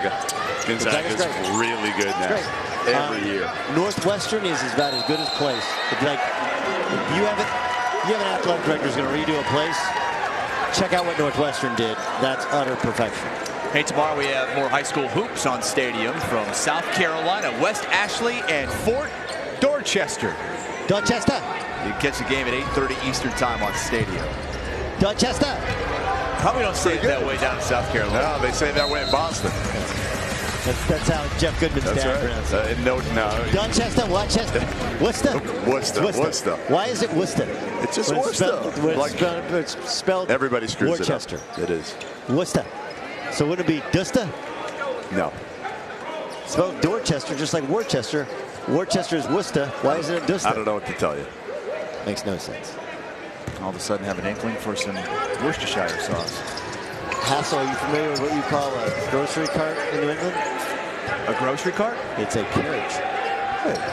Gonzaga's really good now. Every year. Northwestern is about as good as place. If like if you have an athletic director who's going to redo a place, check out what Northwestern did. That's utter perfection. Hey, tomorrow we have more high school hoops on Stadium from South Carolina, West Ashley, and Fort Dorchester. Dorchester. You can catch the game at 8:30 Eastern time on Stadium. Dorchester. Probably don't say it that way down in South Carolina. No, they say it that way in Boston. That's how Jeff Goodman's dad pronounced it. No. Dorchester, Worcester, Worcester. Worcester. Why is it Worcester? It's just When Worcester. It's spelled Everybody screws Worcester. it up. It is. Worcester. So wouldn't it be Duster? No. Spelled Dorchester, just like Worcester. Worcester is Worcester. Why isn't it Duster? I don't know what to tell you. Makes no sense. All of a sudden have an inkling for some Worcestershire sauce. Hassel, are you familiar with what you call a grocery cart in New England? A grocery cart? It's a carriage.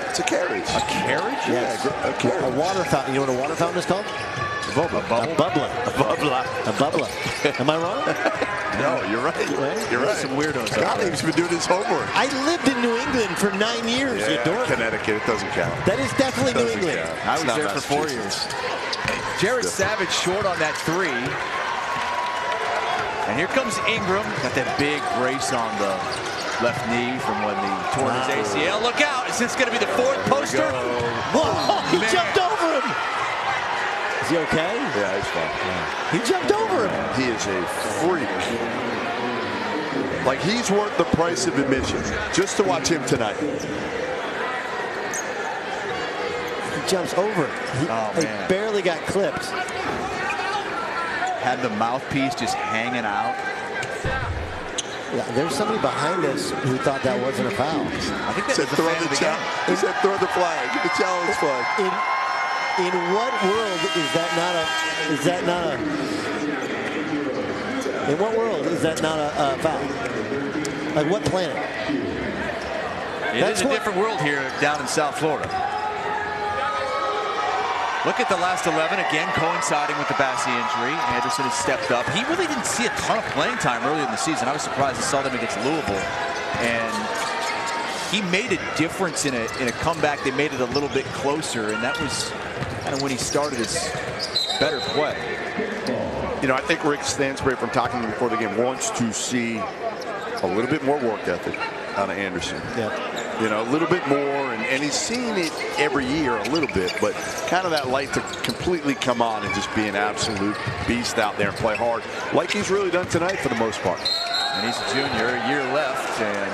It's a carriage. A carriage? Yes. A carriage. A water fountain. You know what a water fountain is called? A bubble. A bubbler. A bubbler. Am I wrong? No, you're right. You're right. Some weirdos. Gottlieb's been doing his homework. I lived in New England for 9 years. You dork. Connecticut. It doesn't count. That is definitely New England. Count. I was It's not there for 4 years. Jared Savage short on that three. And here comes Ingram. Got that big brace on the left knee from when he tore his ACL. Look out. Is this going to be the fourth poster? Whoa, he man. jumped over him. Is he okay? Yeah, he's fine. He jumped over him. He is a freak. Like, he's worth the price of admission just to watch him tonight. He jumps over it. He barely got clipped. Had the mouthpiece just hanging out. Yeah, there's somebody behind us who thought that wasn't a foul. I think that was the fan of the game. He said throw the flag, the challenge flag. In what world is that not a in what world is that not a foul? Like what planet? It is a different world here down in South Florida. Look at the last 11, again coinciding with the Bassie injury. Anderson has stepped up. He really didn't see a ton of playing time early in the season. I was surprised I saw them against Louisville. And he made a difference in a comeback. They made it a little bit closer, and that was kind of when he started his better play. You know, I think Rick Stansbury, from talking to him before the game, wants to see a little bit more work ethic out of Anderson. Yeah. You know, a little bit more, and he's seen it every year a little bit, but kind of that light to completely come on and just be an absolute beast out there and play hard, like he's really done tonight for the most part. And he's a junior, a year left, and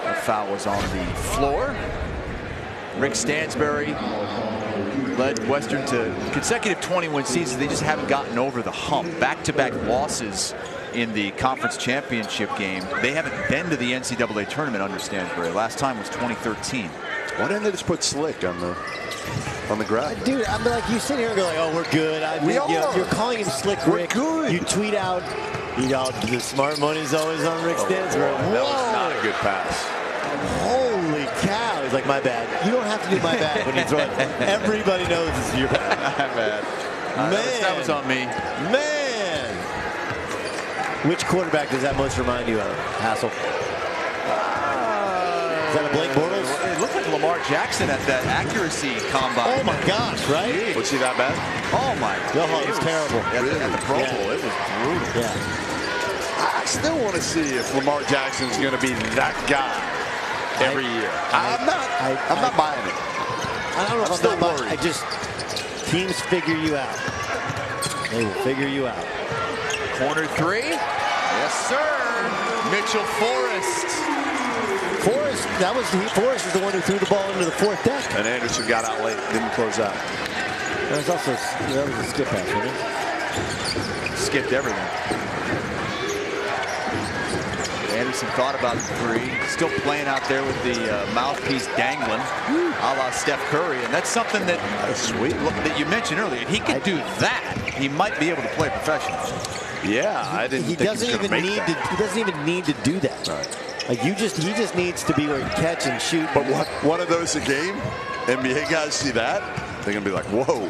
a foul was on the floor. Rick Stansbury led Western to consecutive 20-win seasons. They just haven't gotten over the hump. Back-to-back losses in the conference championship game. They haven't been to the NCAA tournament under Stansbury. Last time was 2013. Why didn't they just put Slick on the ground? Dude, I'm like, you sit here and go like, oh, we're good. You're calling him Slick Rick. We're good. You tweet out, the smart money's always on Rick Stansbury. That was not a good pass. Holy cow. He's like, my bad. You don't have to do my bad when you throw it. Everybody knows it's your bad. My bad. That was on me. Man. Which quarterback does that most remind you of, Hassel? Is that a Blake Bortles? It looked like Lamar Jackson at that accuracy combine. Oh, my gosh, right? Was he that bad? Oh, my God. God. It was terrible. At the Pro Bowl, it was brutal. Yeah. I still want to see if Lamar Jackson's going to be that guy every year. I'm not buying it. I don't know if I'm still not buying worried. it. Teams figure you out. They will figure you out. Corner three. Yes, sir. Mitchell Forrest. Forrest is the one who threw the ball into the fourth deck. And Anderson got out late, didn't close out. That was a skip pass, wasn't it? Skipped everything. Anderson thought about the three. Still playing out there with the mouthpiece dangling, a la Steph Curry. And that's something that, that you mentioned earlier. He could do that. He might be able to play professional. Yeah, I didn't think he doesn't even need to do that. Right. Like he just needs to be where he can catch and shoot. But one of those a game, NBA guys see that, they're gonna be like, whoa.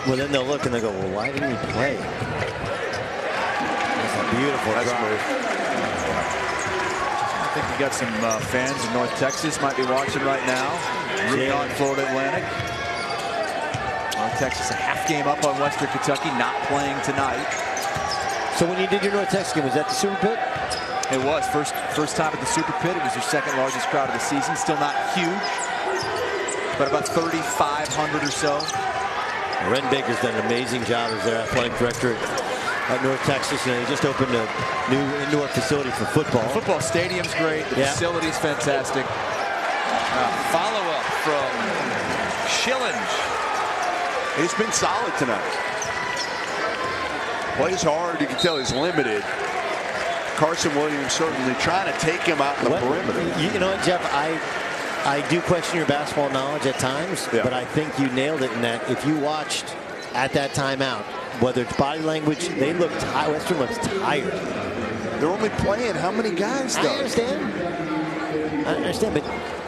Well, then they'll look and they'll go, well, why didn't he play? That's a beautiful drive. I think you got some fans in North Texas might be watching right now. Rooting on Florida Atlantic. North Texas a half game up on Western Kentucky, not playing tonight. So when you did your North Texas game, was that the Super Pit? It was first time at the Super Pit. It was your second largest crowd of the season. Still not huge, but about 3,500 or so. Ren Baker's done an amazing job as their athletic director at North Texas, and they just opened a new indoor facility for football. The football stadium's great. The facility's fantastic. Follow-up from Schilling. He's been solid tonight. Plays hard. You can tell he's limited. Carson Williams certainly trying to take him out in the perimeter. You know what, Jeff? I do question your basketball knowledge at times, but I think you nailed it in that if you watched at that timeout, whether it's body language, they look tired. Western looks tired. They're only playing how many guys, though? I understand, but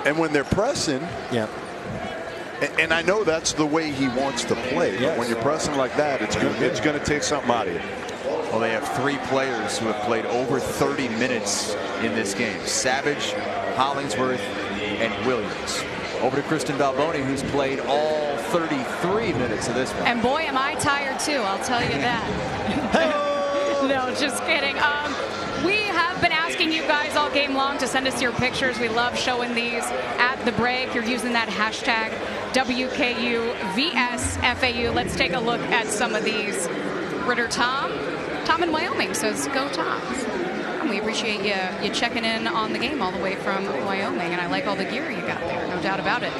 and when they're pressing, and I know that's the way he wants to play. But when you're pressing like that, it's going to take something out of you. Well, they have 3 players who have played over 30 minutes in this game: Savage, Hollingsworth, and Williams. Over to Kristen Balboni, who's played all 33 minutes of this one. And boy, am I tired too, I'll tell you that. No, just kidding. We have been asking you guys all game long to send us your pictures. We love showing these at the break. You're using that hashtag WKUVSFAU. Let's take a look at some of these. Ritter Tom in Wyoming says, go Toms. And we appreciate you checking in on the game all the way from Wyoming. And I like all the gear you got there, no doubt about it.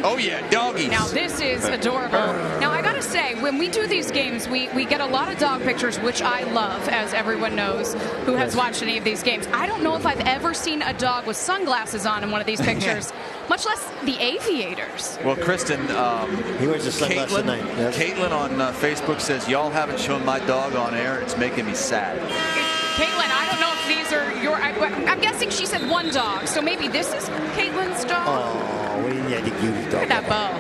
Oh yeah, doggies. Now this is adorable. Now I gotta say, when we do these games, we get a lot of dog pictures, which I love, as everyone knows who has watched any of these games. I don't know if I've ever seen a dog with sunglasses on in one of these pictures, much less the aviators. Well, Kristen, he wears a sunglasses tonight. Yes. Caitlin on Facebook says, y'all haven't shown my dog on air. It's making me sad. Caitlin, I don't know if these are your... I'm guessing she said one dog, so maybe this is Caitlin's dog? Oh, we had to use dog. Look at that bow.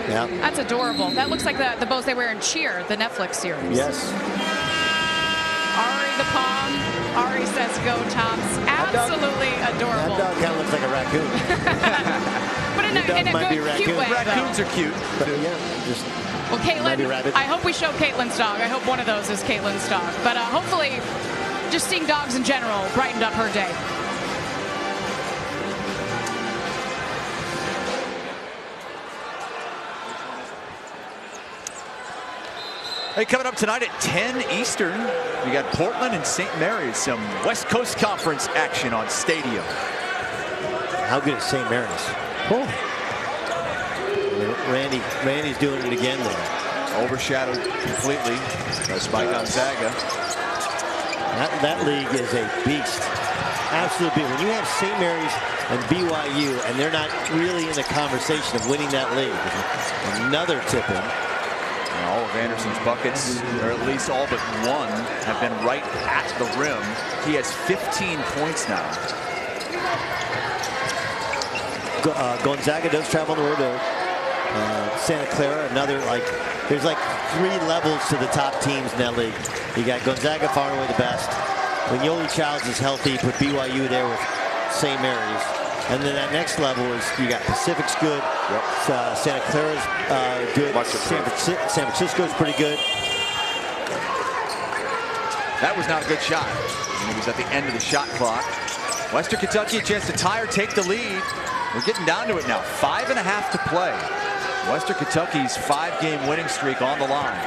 Yeah. That's adorable. That looks like the bows they wear in Cheer, the Netflix series. Yes. Ari the Palm. Ari says, go Toms. Absolutely adorable. That dog kind of looks like a raccoon. But in a good, cute way. Raccoons are cute. But yeah, just... Well, Caitlin, I hope we show Caitlin's dog. I hope one of those is Caitlin's dog. But hopefully, just seeing dogs in general brightened up her day. Hey, coming up tonight at 10 Eastern, we got Portland and St. Mary's. Some West Coast Conference action on Stadium. How good is St. Mary's? Oh. Randy's doing it again there. Overshadowed completely by Gonzaga. That league is a beast. Absolute beast. When you have St. Mary's and BYU, and they're not really in the conversation of winning that league. Another tip-in. All of Anderson's buckets, or at least all but one, have been right at the rim. He has 15 points now. Gonzaga does travel on the road to Santa Clara. Another, there's 3 levels to the top teams in that league. You got Gonzaga far and away the best. When Yoli Childs is healthy, put BYU there with St. Mary's. And then that next level is you got Pacific's good. Santa Clara's good. San Francisco's pretty good. That was not a good shot. And it was at the end of the shot clock. Western Kentucky a chance to tie or take the lead. We're getting down to it now. 5.5 to play. Western Kentucky's 5-game winning streak on the line.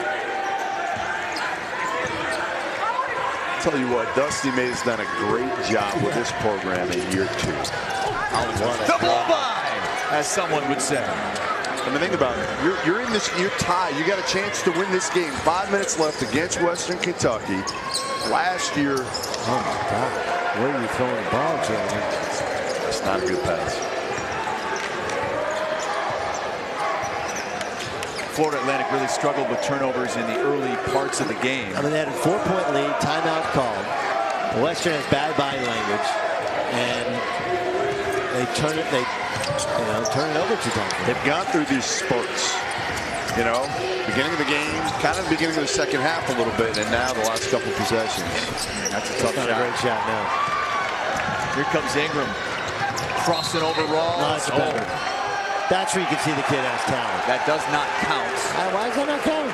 Tell you what, Dusty May's done a great job with this program in year 2. The blow by, as someone would say. I mean, think about it. You're in this. You're tied. You got a chance to win this game. 5 minutes left against Western Kentucky. Last year. Oh my God! Where are you throwing the ball, Jalen? It's not a good pass. Florida Atlantic really struggled with turnovers in the early parts of the game. I mean, they had a 4-point lead, timeout called. Western has bad body language, and they turn it. They turn it over 2 times. They've gone through these spurts. Beginning of the game, kind of the beginning of the second half a little bit, and now the last couple possessions. That's a tough shot. A great shot now. Here comes Ingram, crossing over Rawls. No, that's better. That's where you can see the kid has talent. That does not count. Why does that not count?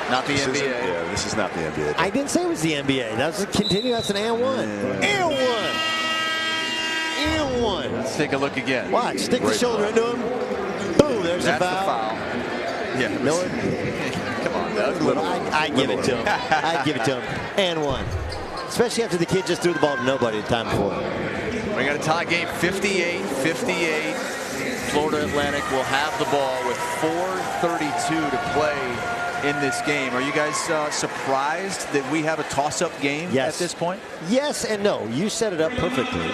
Not the NBA. Yeah, this is not the NBA. I didn't say it was the NBA. That's a continue. That's an and one. And one. And one. Let's take a look again. Watch. Stick the shoulder into him. Boom. There's That's a foul. the foul. Yeah. Miller. Come on. That was little. I'd give it to him. I'd give it to him. And one. Especially after the kid just threw the ball to nobody the time before. We got a tie game, 58-58. Florida Atlantic will have the ball with 4:32 to play in this game. Are you guys surprised that we have a toss-up game at this point? Yes and no. You set it up perfectly.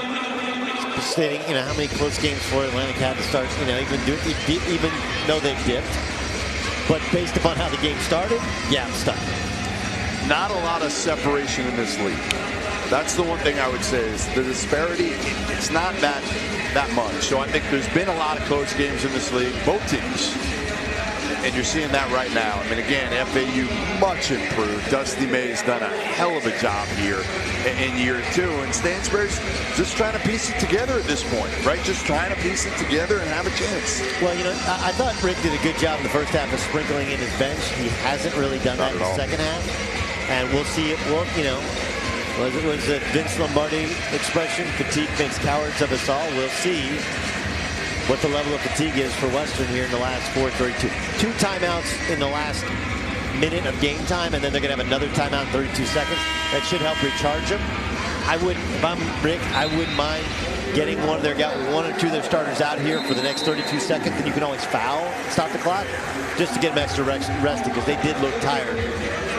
Stating, how many close games Florida Atlantic had to start, even though they dipped. But based upon how the game started, I'm stuck. Not a lot of separation in this league. That's the one thing I would say is the disparity. It's not that much. So I think there's been a lot of close games in this league, both teams. And you're seeing that right now. I mean, again, FAU much improved. Dusty May's done a hell of a job here in year 2. And Stansbury's just trying to piece it together at this point, right? Just trying to piece it together and have a chance. Well, I thought Rick did a good job in the first half of sprinkling in his bench. He hasn't really done that in the second half. And we'll see it work, Was the Vince Lombardi expression, fatigue makes cowards of us all? We'll see what the level of fatigue is for Western here in the last 4:32. 2 timeouts in the last minute of game time, and then they're going to have another timeout in 32 seconds. That should help recharge them. If I'm Rick, I wouldn't mind getting one or two of their starters out here for the next 32 seconds, and you can always foul, stop the clock, just to get them extra rested, because they did look tired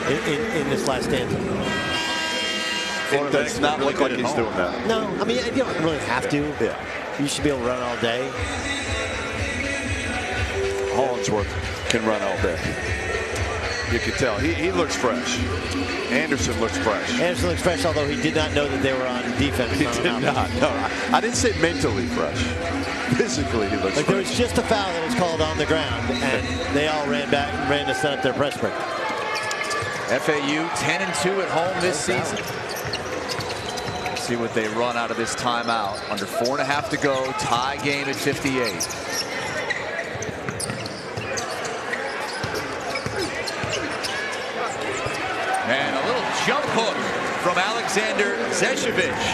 in this last stanza. It does not look like he's doing that. No, I mean, you don't really have to. Yeah. You should be able to run all day. Hollingsworth can run all day. You can tell. He looks fresh. Anderson looks fresh. Anderson looks fresh, although he did not know that they were on defense. He did not. No, I didn't say mentally fresh. Physically, he looks fresh. There was just a foul that was called on the ground, and they all ran back and ran to set up their press break. FAU 10-2 at home this season. See what they run out of this timeout. Under 4.5 to go. Tie game at 58. And a little jump hook from Alexander Zesevich.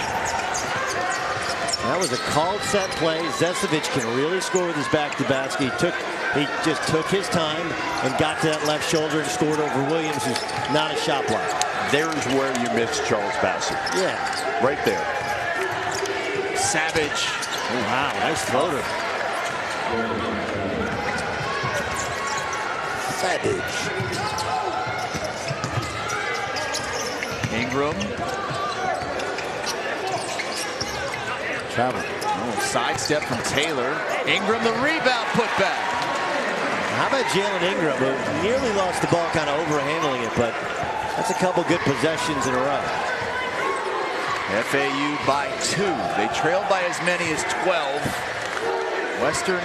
That was a called set play. Zesevich can really score with his back to basket. He just took his time and got to that left shoulder and scored over Williams, who's not a shot blocker. There's where you miss Charles Bassett. Yeah. Right there. Savage. Oh, wow, nice floater. Savage. Ingram. Travel. Oh, sidestep from Taylor. Ingram, the rebound putback. How about Jalen Ingram, who nearly lost the ball, kind of overhandling it, but that's a couple good possessions in a row. FAU by 2. They trailed by as many as 12. Western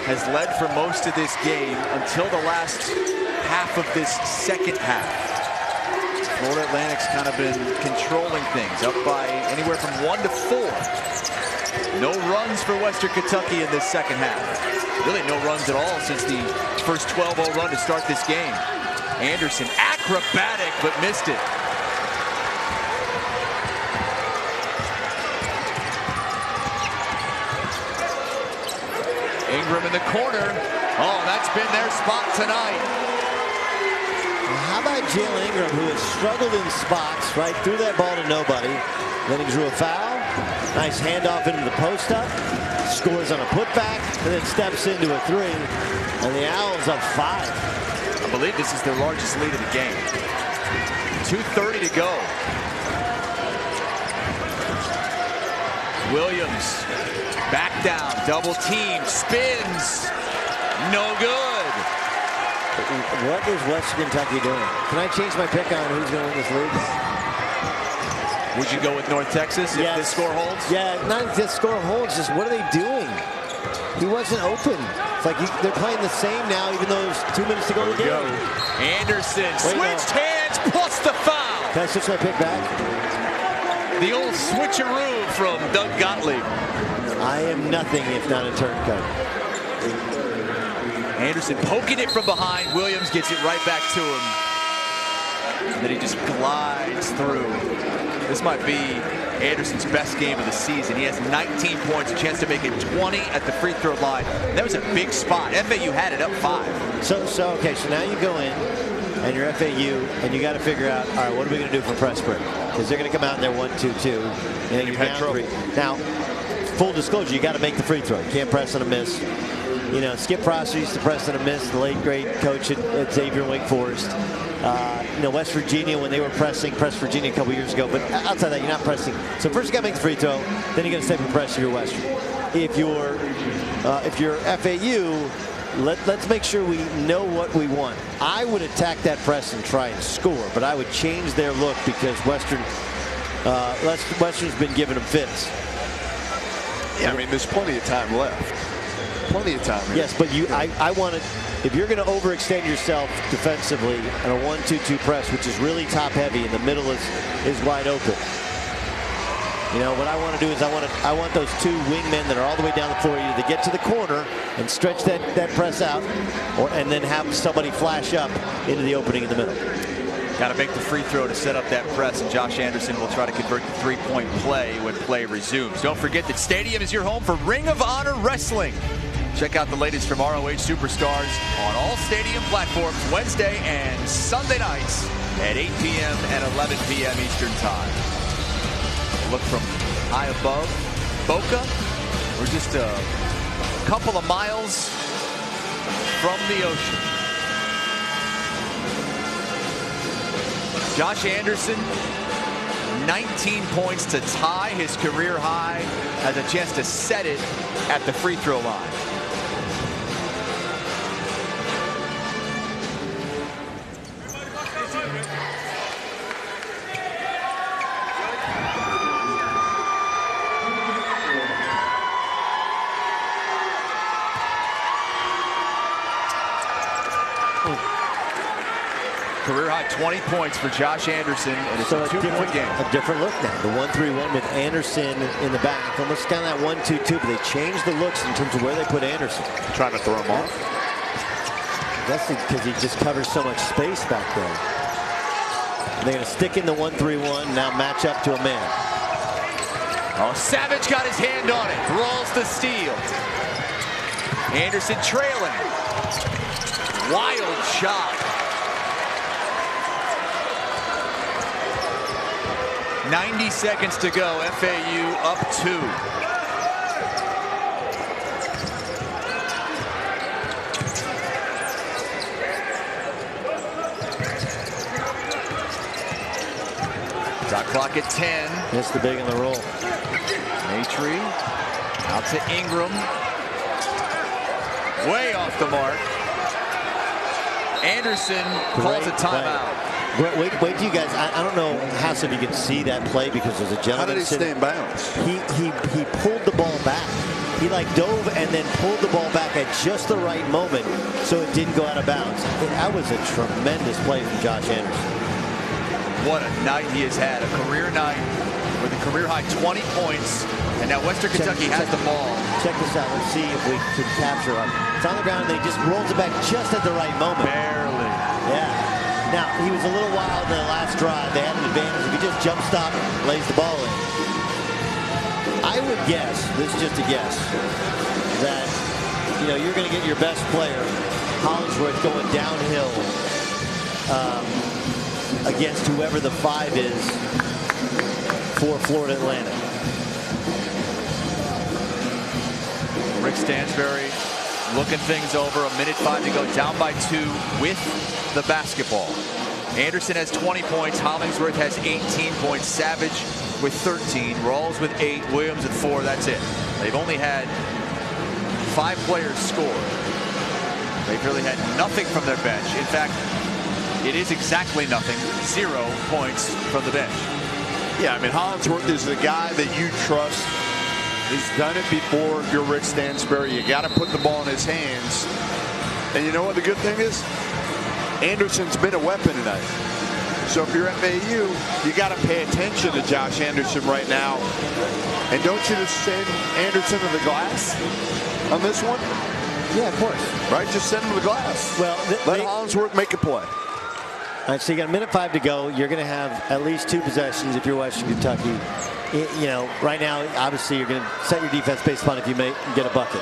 has led for most of this game until the last half of this second half. Florida Atlantic's kind of been controlling things, up by anywhere from 1 to 4. No runs for Western Kentucky in this second half. Really no runs at all since the first 12-0 run to start this game. Anderson, acrobatic, but missed it. Ingram in the corner. Oh, that's been their spot tonight. How about Jalen Ingram, who has struggled in spots, right? Threw that ball to nobody. Then he drew a foul. Nice handoff into the post up. Scores on a putback, and then steps into a three. And the Owls up 5. I believe this is their largest lead of the game. 2:30 to go. Williams back down, double team, spins, no good. What is Western Kentucky doing? Can I change my pick on who's going to win this league? Would you go with North Texas if this score holds? Yeah, not if this score holds, just what are they doing? He wasn't open. It's like they're playing the same now, even though there's 2 minutes to go in the game. Anderson switched hands plus the foul. Can I switch my pick back? The old switcheroo from Doug Gottlieb. I am nothing if not a turncoat. Anderson poking it from behind. Williams gets it right back to him. And then he just glides through. This might be Anderson's best game of the season. He has 19 points, a chance to make it 20 at the free throw line. That was a big spot. FAU had it up 5. So now you go in, and you're FAU, and you got to figure out, all right, what are we going to do for press break? Because they're going to come out in there 1-2-2, and you're down 3. Now, full disclosure, you got to make the free throw. You can't press on a miss. You know, Skip Prosser used to press on a miss, the late great coach at Xavier Wake Forest. You know, West Virginia, when they were pressed Virginia a couple years ago, but outside that, you're not pressing. So first you got to make the free throw, then you got to step and press your Western. If you're FAU, let's make sure we know what we want. I would attack that press and try and score, but I would change their look because Western's been giving them fits. Yeah, I mean, there's plenty of time left. Plenty of time. Yes, but I want to, if you're going to overextend yourself defensively on a 1-2-2 press, which is really top heavy, and the middle is wide open. You know, what I want to do is I want those 2 wingmen that are all the way down the floor either to get to the corner and stretch that press out, and then have somebody flash up into the opening in the middle. Got to make the free throw to set up that press, and Josh Anderson will try to convert the 3-point play when play resumes. Don't forget that Stadium is your home for Ring of Honor Wrestling. Check out the latest from ROH Superstars on all Stadium platforms Wednesday and Sunday nights at 8 p.m. and 11 p.m. Eastern Time. Look from high above Boca. We're just a couple of miles from the ocean. Josh Anderson, 19 points to tie his career high, has a chance to set it at the free throw line. Career high 20 points for Josh Anderson, and it's a 2-point game. A different look now. The 1-3-1 with Anderson in the back. Almost kind of that 1-2-2, but they changed the looks in terms of where they put Anderson. Trying to throw him off. That's because he just covers so much space back there. And they're going to stick in the 1-3-1, now match up to a man. Oh, Savage got his hand on it. Rolls the steal. Anderson trailing. Wild shot. 90 seconds to go. FAU up 2. Shot clock at 10. Missed the big on the roll. Maitrey out to Ingram. Way off the mark. Anderson calls a timeout. Wait till you guys. I don't know, Haas, if you can see that play because there's a gentleman. How did he stay in bounds? He pulled the ball back. He dove and then pulled the ball back at just the right moment, so it didn't go out of bounds. That was a tremendous play from Josh Anderson. What a night he has had. A career night with a career high 20 points. And now Western Kentucky has the ball. Check this out. Let's see if we can capture it. It's on the ground, and he just rolls it back just at the right moment. Barely. Yeah. Now, he was a little wild in the last drive. They had an advantage. If he just jump stop, lays the ball in. I would guess, this is just a guess, that, you're going to get your best player, Hollingsworth, going downhill against whoever the 5 is for Florida Atlantic. Rick Stansbury looking things over. 1:05 to go, down by 2 with the basketball. Anderson has 20 points. Hollingsworth has 18 points. Savage with 13. Rawls with 8. Williams with 4. That's it. They've only had 5 players score. They've really had nothing from their bench. In fact, it is exactly nothing. 0 points from the bench. Yeah, I mean, Hollingsworth is the guy that you trust. He's done it before. If you're Rick Stansbury, you got to put the ball in his hands. And you know what the good thing is? Anderson's been a weapon tonight. So if you're FAU, you got to pay attention to Josh Anderson right now. And don't you just send Anderson to the glass on this one? Yeah, of course. Right? Just send him to the glass. Well, let Hollingsworth make a play. All right, so you got 1:05 to go. You're going to have at least 2 possessions if you're Western Kentucky. You know, right now, obviously, you're going to set your defense based upon if you get a bucket.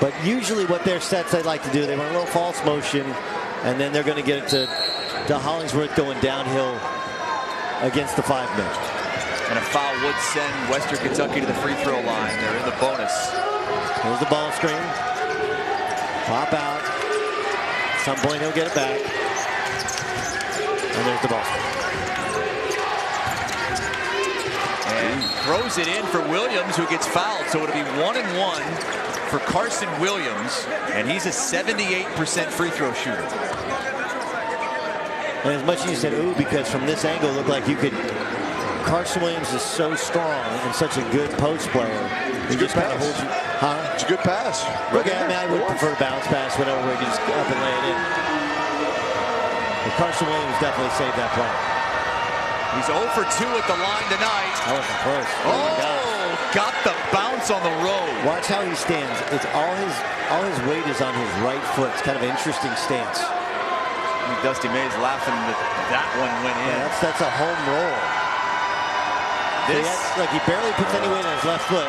But usually what their sets they like to do, they run a little false motion, and then they're going to get it to Hollingsworth going downhill against the 5-man. And a foul would send Western Kentucky to the free throw line. They're in the bonus. Here's the ball screen. Pop out. At some point, he'll get it back. And there's the ball screen. And throws it in for Williams, who gets fouled. So it'll be 1-and-1 for Carson Williams. And he's a 78% free throw shooter. And as much as you said, ooh, because from this angle, it looked like you could. Carson Williams is so strong and such a good post player. He just kind of holds you. Huh? It's a good pass. Look, I mean, I would prefer bounce pass, whatever, where you can just up and lay it in. But Carson Williams definitely saved that play. He's 0 for 2 at the line tonight. That wasn't close. Oh, got the bounce on the road. Watch how he stands. It's all his weight is on his right foot. It's kind of an interesting stance. Dusty Mays laughing that one went in. Yeah, that's a home roll. Look, he barely puts any weight on his left foot.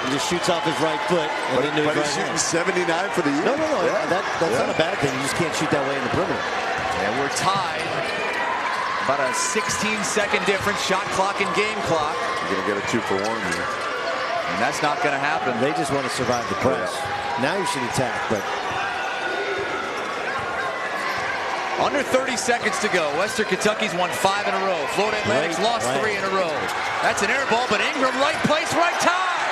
He just shoots off his right foot. And into his he's shooting 79 for the year. No. Yeah. That's not a bad thing. You just can't shoot that way in the perimeter. And we're tied. About a 16-second difference. Shot clock and game clock. You're going to get a 2-for-1 here. And that's not going to happen. They just want to survive the press. Now you should attack, but... Under 30 seconds to go. Western Kentucky's won 5 in a row. Florida Atlantic's lost 3 in a row. That's an air ball, but Ingram, right place, right time.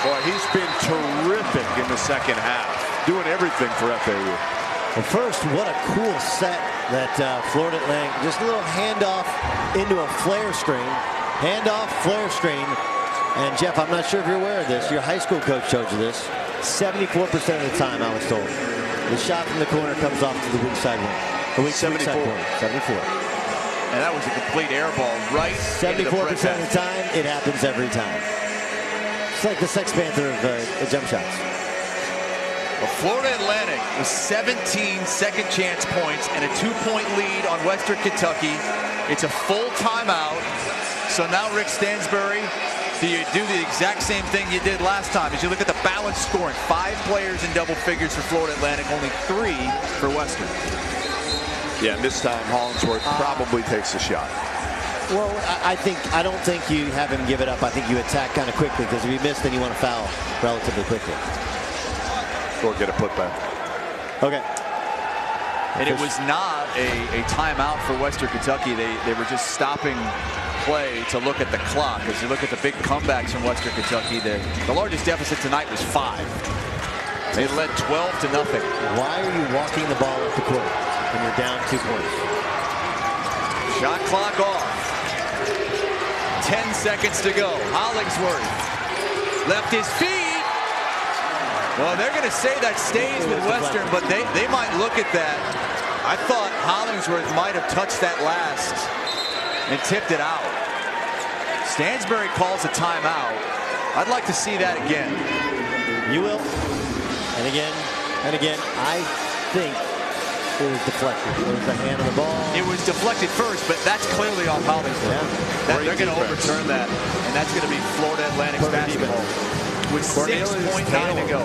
Boy, he's been terrific in the second half. Doing everything for FAU. Well, first, what a cool set that Florida Atlantic. Just a little handoff into a flare screen. Handoff, flare screen. And Jeff, I'm not sure if you're aware of this. Your high school coach told you this. 74% of the time, I was told. The shot from the corner comes off to the weak side wing. The weak 74. 74. And that was a complete air ball right 74% of the time, it happens every time. It's like the Sex Panther of jump shots. Well, Florida Atlantic with 17 second chance points and a 2-point lead on Western Kentucky. It's a full timeout. So now Rick Stansbury, do you do the exact same thing you did last time? As you look at the balanced scoring, 5 players in double figures for Florida Atlantic, only 3 for Western. Yeah, and this time Hollingsworth probably takes the shot. Well, I don't think you have him give it up. I think you attack kind of quickly, because if you miss, then you want to foul relatively quickly. Or get a putback. Okay. And it was not a timeout for Western Kentucky. They were just stopping play to look at the clock. As you look at the big comebacks from Western Kentucky, the largest deficit tonight was 5. They led 12-0. Why are you walking the ball up the court when you're down 2 points? Shot clock off. 10 seconds to go. Hollingsworth left his feet. Well, they're going to say that stays with Western, but they might look at that. I thought Hollingsworth might have touched that last and tipped it out. Stansbury calls a timeout. I'd like to see that again. You will. And again, I think it was deflected. It was the hand on the ball. It was deflected first, but that's clearly off Hollingsworth. Yeah. They're going to overturn that, and that's going to be Florida Atlantic's basketball. With 6.9 to go.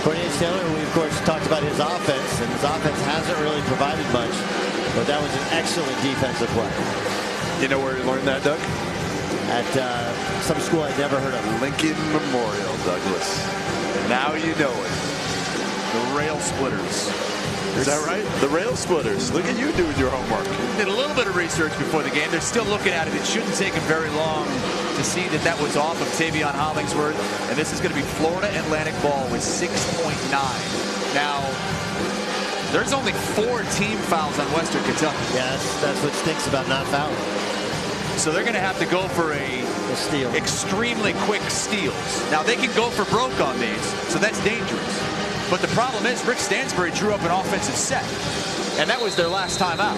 Cornelius Taylor, we of course talked about his offense, and his offense hasn't really provided much. But that was an excellent defensive play. You know where you learned that, Doug? At some school I'd never heard of. Lincoln Memorial, Douglas. And now you know it. The rail splitters. Is that right? The rail splitters. Look at you doing your homework. Did a little bit of research before the game. They're still looking at it. It shouldn't take them very long to see that that was off of Tavion Hollingsworth. And this is going to be Florida Atlantic ball with 6.9. Now, there's only 4 team fouls on Western Kentucky. Yeah, that's what stinks about not fouling. So they're going to have to go for a steal. Extremely quick steals. Now, they can go for broke on these, so that's dangerous. But the problem is Rick Stansbury drew up an offensive set, and that was their last time out.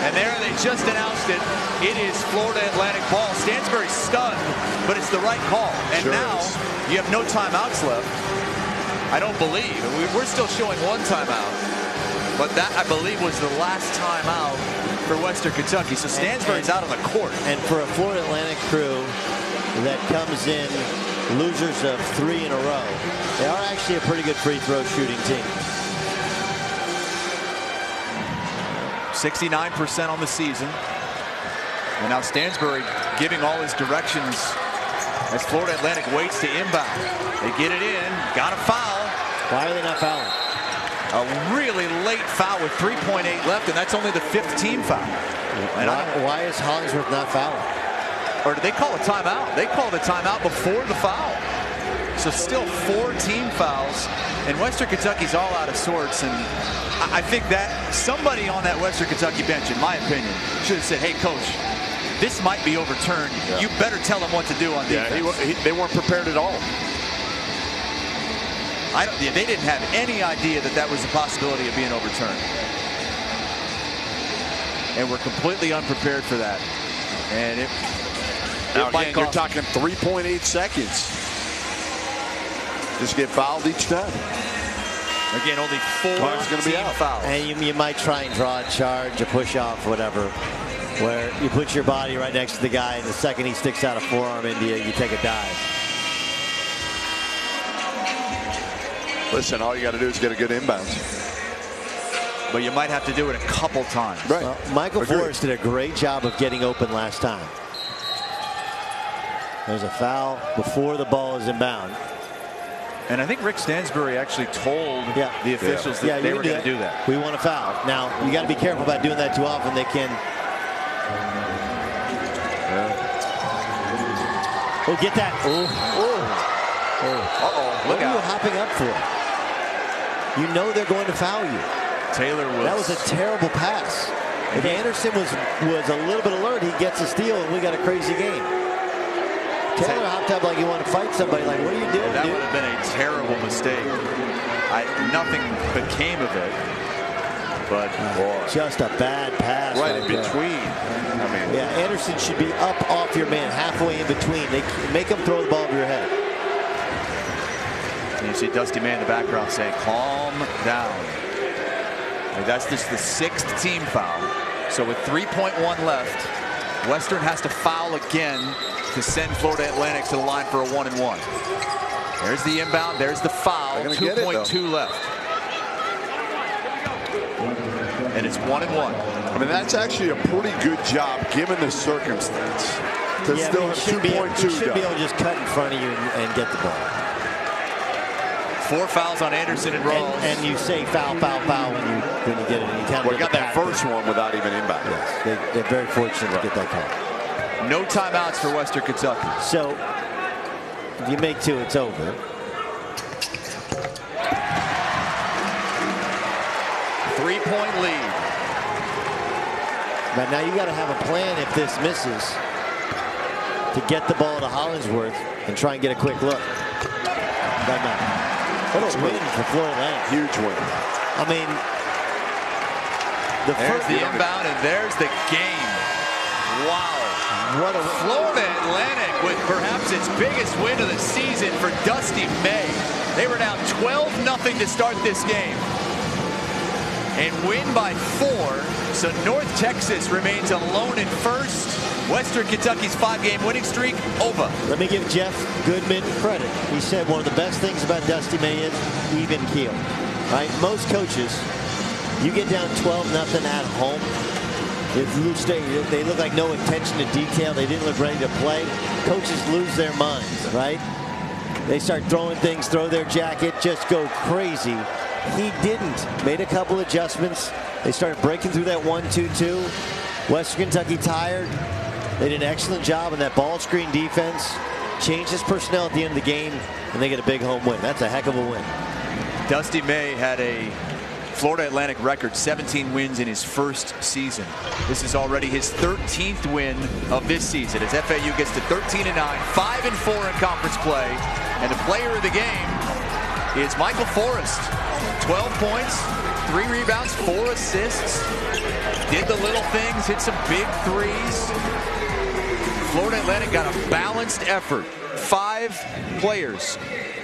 And there they just announced it. It is Florida Atlantic ball. Stansbury's stunned, but it's the right call. And sure now you have no timeouts left. I don't believe. We're still showing 1 timeout. But that, I believe, was the last timeout for Western Kentucky. So Stansbury's out on the court. And for a Florida Atlantic crew that comes in losers of 3 in a row, they are actually a pretty good free throw shooting team. 69% on the season. And now Stansbury giving all his directions as Florida Atlantic waits to inbound. They get it in, got a foul. Why are they not fouling? A really late foul with 3.8 left, and that's only the 5th team foul. And why is Hollingsworth not fouling? Or did they call a timeout? They called a timeout before the foul. So still 4 team fouls, and Western Kentucky's all out of sorts. And I think that somebody on that Western Kentucky bench, in my opinion, should have said, hey, coach, this might be overturned. Yeah. You better tell them what to do on defense. They weren't prepared at all. They didn't have any idea that that was a possibility of being overturned. And we're completely unprepared for that. And now again, you're talking 3.8 seconds. Just get fouled each time. Again, only 4 going to be out. Fouls. And you might try and draw a charge, a push off, whatever, where you put your body right next to the guy, and the second he sticks out a forearm into you, you take a dive. Listen, all you got to do is get a good inbound. But you might have to do it a couple times. Right. Well, Michael Forrest did a great job of getting open last time. There's a foul before the ball is inbound. And I think Rick Stansbury actually told the officials that they were going to do that. We want a foul. Now, you got to be careful about doing that too often. They can. Oh, get that. Oh. Uh-oh. What are you hopping up for? You know they're going to foul you. Taylor was. That was a terrible pass. If Anderson was a little bit alert, he gets a steal, and we got a crazy game. Taylor hopped up like he wanted to fight somebody. Like, what are you doing, that dude? would have been a terrible mistake. Nothing became of it. But just a bad pass. Right in between. I mean, yeah, Anderson should be up off your man, halfway in between. They make him throw the ball over your head. And you see Dusty May in the background saying, calm down. And that's just the 6th team foul. So with 3.1 left, Western has to foul again to send Florida Atlantic to the line for a 1-and-1. There's the inbound. There's the foul. 2.2 left. And it's 1-and-1. I mean, that's actually a pretty good job given the circumstance. To still have 2.2 down. You should be able to just cut in front of you and get the ball. 4 fouls on Anderson and Rawls. And you say foul when you get it. Well, you got that first one without even inbound. Yes, they're very fortunate to get that call. No timeouts for Western Kentucky. So if you make 2, it's over. Three-point lead. But now you got to have a plan if this misses to get the ball to Hollingsworth and try and get a quick look. What a win for Florida Atlantic. Huge win. I mean, there's the inbound and there's the game. Wow. What a Florida Atlantic with perhaps its biggest win of the season for Dusty May. They were down 12-0 to start this game. And win by 4. So North Texas remains alone in first. Western Kentucky's 5-game winning streak over. Let me give Jeff Goodman credit. He said one of the best things about Dusty May is even keel. Right? Most coaches You get down 12-0 at home. They look like no attention to detail. They didn't look ready to play. Coaches lose their minds, right? They start throwing things, throw their jacket, just go crazy. He didn't. Made a couple adjustments. They started breaking through that 1-2-2. Western Kentucky tired. They did an excellent job on that ball screen defense. Changed his personnel at the end of the game, and they get a big home win. That's a heck of a win. Dusty May had a Florida Atlantic record, 17 wins in his first season. This is already his 13th win of this season as FAU gets to 13-9, 5-4 in conference play. And the player of the game is Michael Forrest. 12 points, 3 rebounds, 4 assists. Did the little things, hit some big threes. Florida Atlantic got a balanced effort. 5 players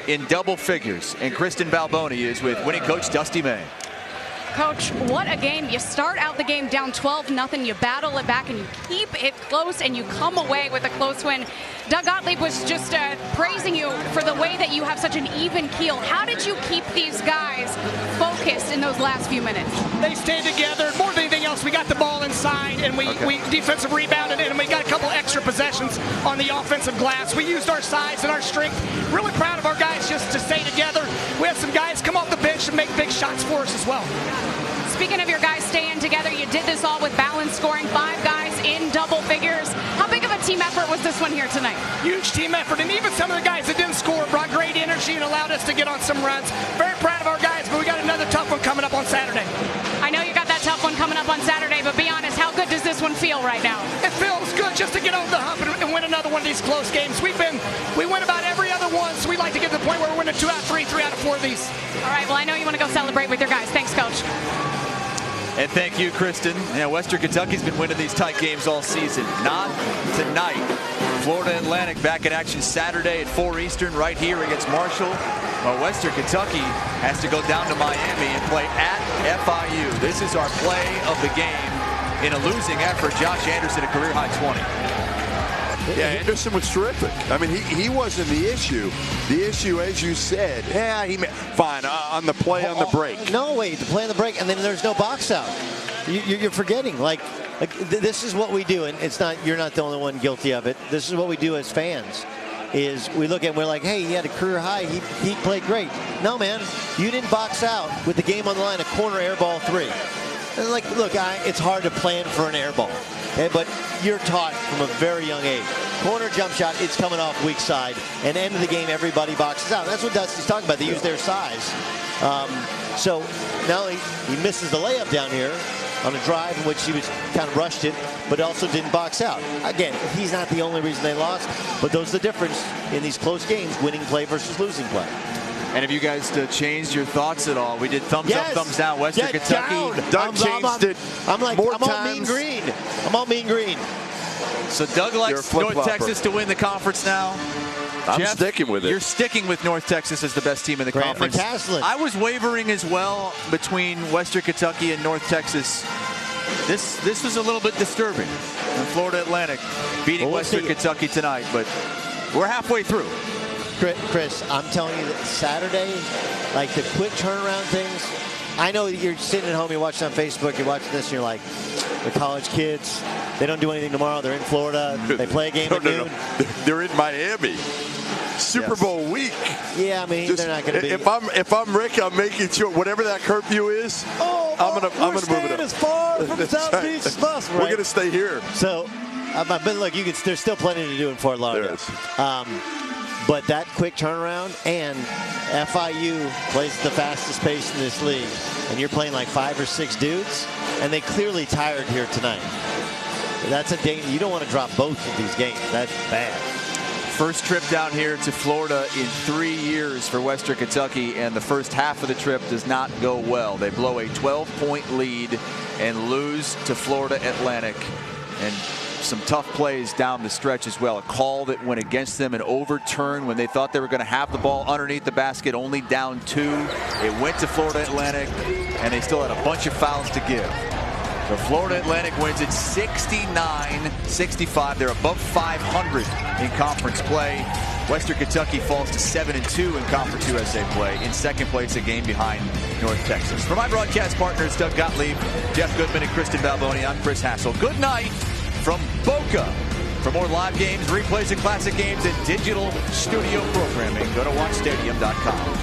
in double figures. And Kristen Balboni is with winning coach Dusty May. Coach, what a game. You start out the game down 12-0. You battle it back and you keep it close and you come away with a close win. Doug Gottlieb was just praising you for the way that you have such an even keel. How did you keep these guys focused in those last few minutes? They stayed together. More than anything else, we got the ball inside and we defensive rebounded and we got a couple extra possessions on the offensive glass. We used our size and our strength. Really proud of our guys just to stay together. We had some guys come off the bench and make big shots for us as well. Speaking of your guys staying together, you did this all with balanced scoring, 5 guys in double figures. How big of a team effort was this one here tonight? Huge team effort, and even some of the guys that didn't score brought great energy and allowed us to get on some runs. Very proud of our guys, but we got another tough one coming up on Saturday. I know you got that tough one coming up on Saturday, but be honest, how good does this one feel right now? It feels good just to get over the hump and win another one of these close games. We win about every other one, so we'd like to get to the point where we're winning 2 out of 3, 3 out of 4 of these. All right, well, I know you want to go celebrate with your guys. Thanks, Coach. And thank you, Kristen. Yeah, Western Kentucky's been winning these tight games all season. Not tonight. Florida Atlantic back in action Saturday at 4 Eastern right here against Marshall. Well, Western Kentucky has to go down to Miami and play at FIU. This is our play of the game. In a losing effort, Josh Anderson a career-high 20. Yeah, Anderson was terrific. I mean, he wasn't the issue. The issue, as you said, fine on the play on the break. No, wait, the play on the break, and then there's no box out. You're forgetting. Like this is what we do, and it's not. You're not the only one guilty of it. This is what we do as fans. Is we look at and we're like, hey, he had a career high. He played great. No, man, you didn't box out with the game on the line. A corner air ball 3. And like, look, it's hard to plan for an air ball. Okay, but you're taught from a very young age. Corner jump shot, it's coming off weak side. And end of the game, everybody boxes out. That's what Dusty's talking about. They use their size. So not only he misses the layup down here on a drive in which he was kind of rushed it, but also didn't box out. Again, he's not the only reason they lost, but those are the difference in these close games, winning play versus losing play. And have you guys changed your thoughts at all? We did thumbs up, thumbs down. Western Kentucky. Doug changed it. I'm all mean green. I'm all mean green. So Doug likes North Texas to win the conference now. I'm Jeff, sticking with it. You're sticking with North Texas as the best team in the conference. I was wavering as well between Western Kentucky and North Texas. This was a little bit disturbing. And Florida Atlantic beating Western Kentucky tonight, but we're halfway through. Chris, I'm telling you that Saturday, like the quick turnaround things, I know you're sitting at home, you're watching on Facebook, you're watching this, and you're like, the college kids, they don't do anything tomorrow, they're in Florida, they play a game at noon. They're in Miami. Super Bowl week. Yeah, I mean, they're not going to be. If I'm Rick, I'm making sure whatever that curfew is, I'm gonna move it up. As far from Southeast as possible. We're gonna stay here. So, but look, there's still plenty to do in Fort Lauderdale. But that quick turnaround, and FIU plays the fastest pace in this league, and you're playing like 5 or 6 dudes, and they clearly tired here tonight. That's a danger. You don't want to drop both of these games. That's bad. First trip down here to Florida in 3 years for Western Kentucky, and the first half of the trip does not go well. They blow a 12-point lead and lose to Florida Atlantic. And some tough plays down the stretch as well. A call that went against them, an overturn when they thought they were going to have the ball underneath the basket, only down 2. It went to Florida Atlantic, and they still had a bunch of fouls to give. So Florida Atlantic wins it 69-65. They're above 500 in conference play. Western Kentucky falls to 7-2 in Conference USA play. In second place, a game behind North Texas. For my broadcast partners, Doug Gottlieb, Jeff Goodman, and Kristen Balboni, I'm Chris Hassel. Good night from Boca. For more live games, replays of classic games, and digital studio programming, go to watchstadium.com.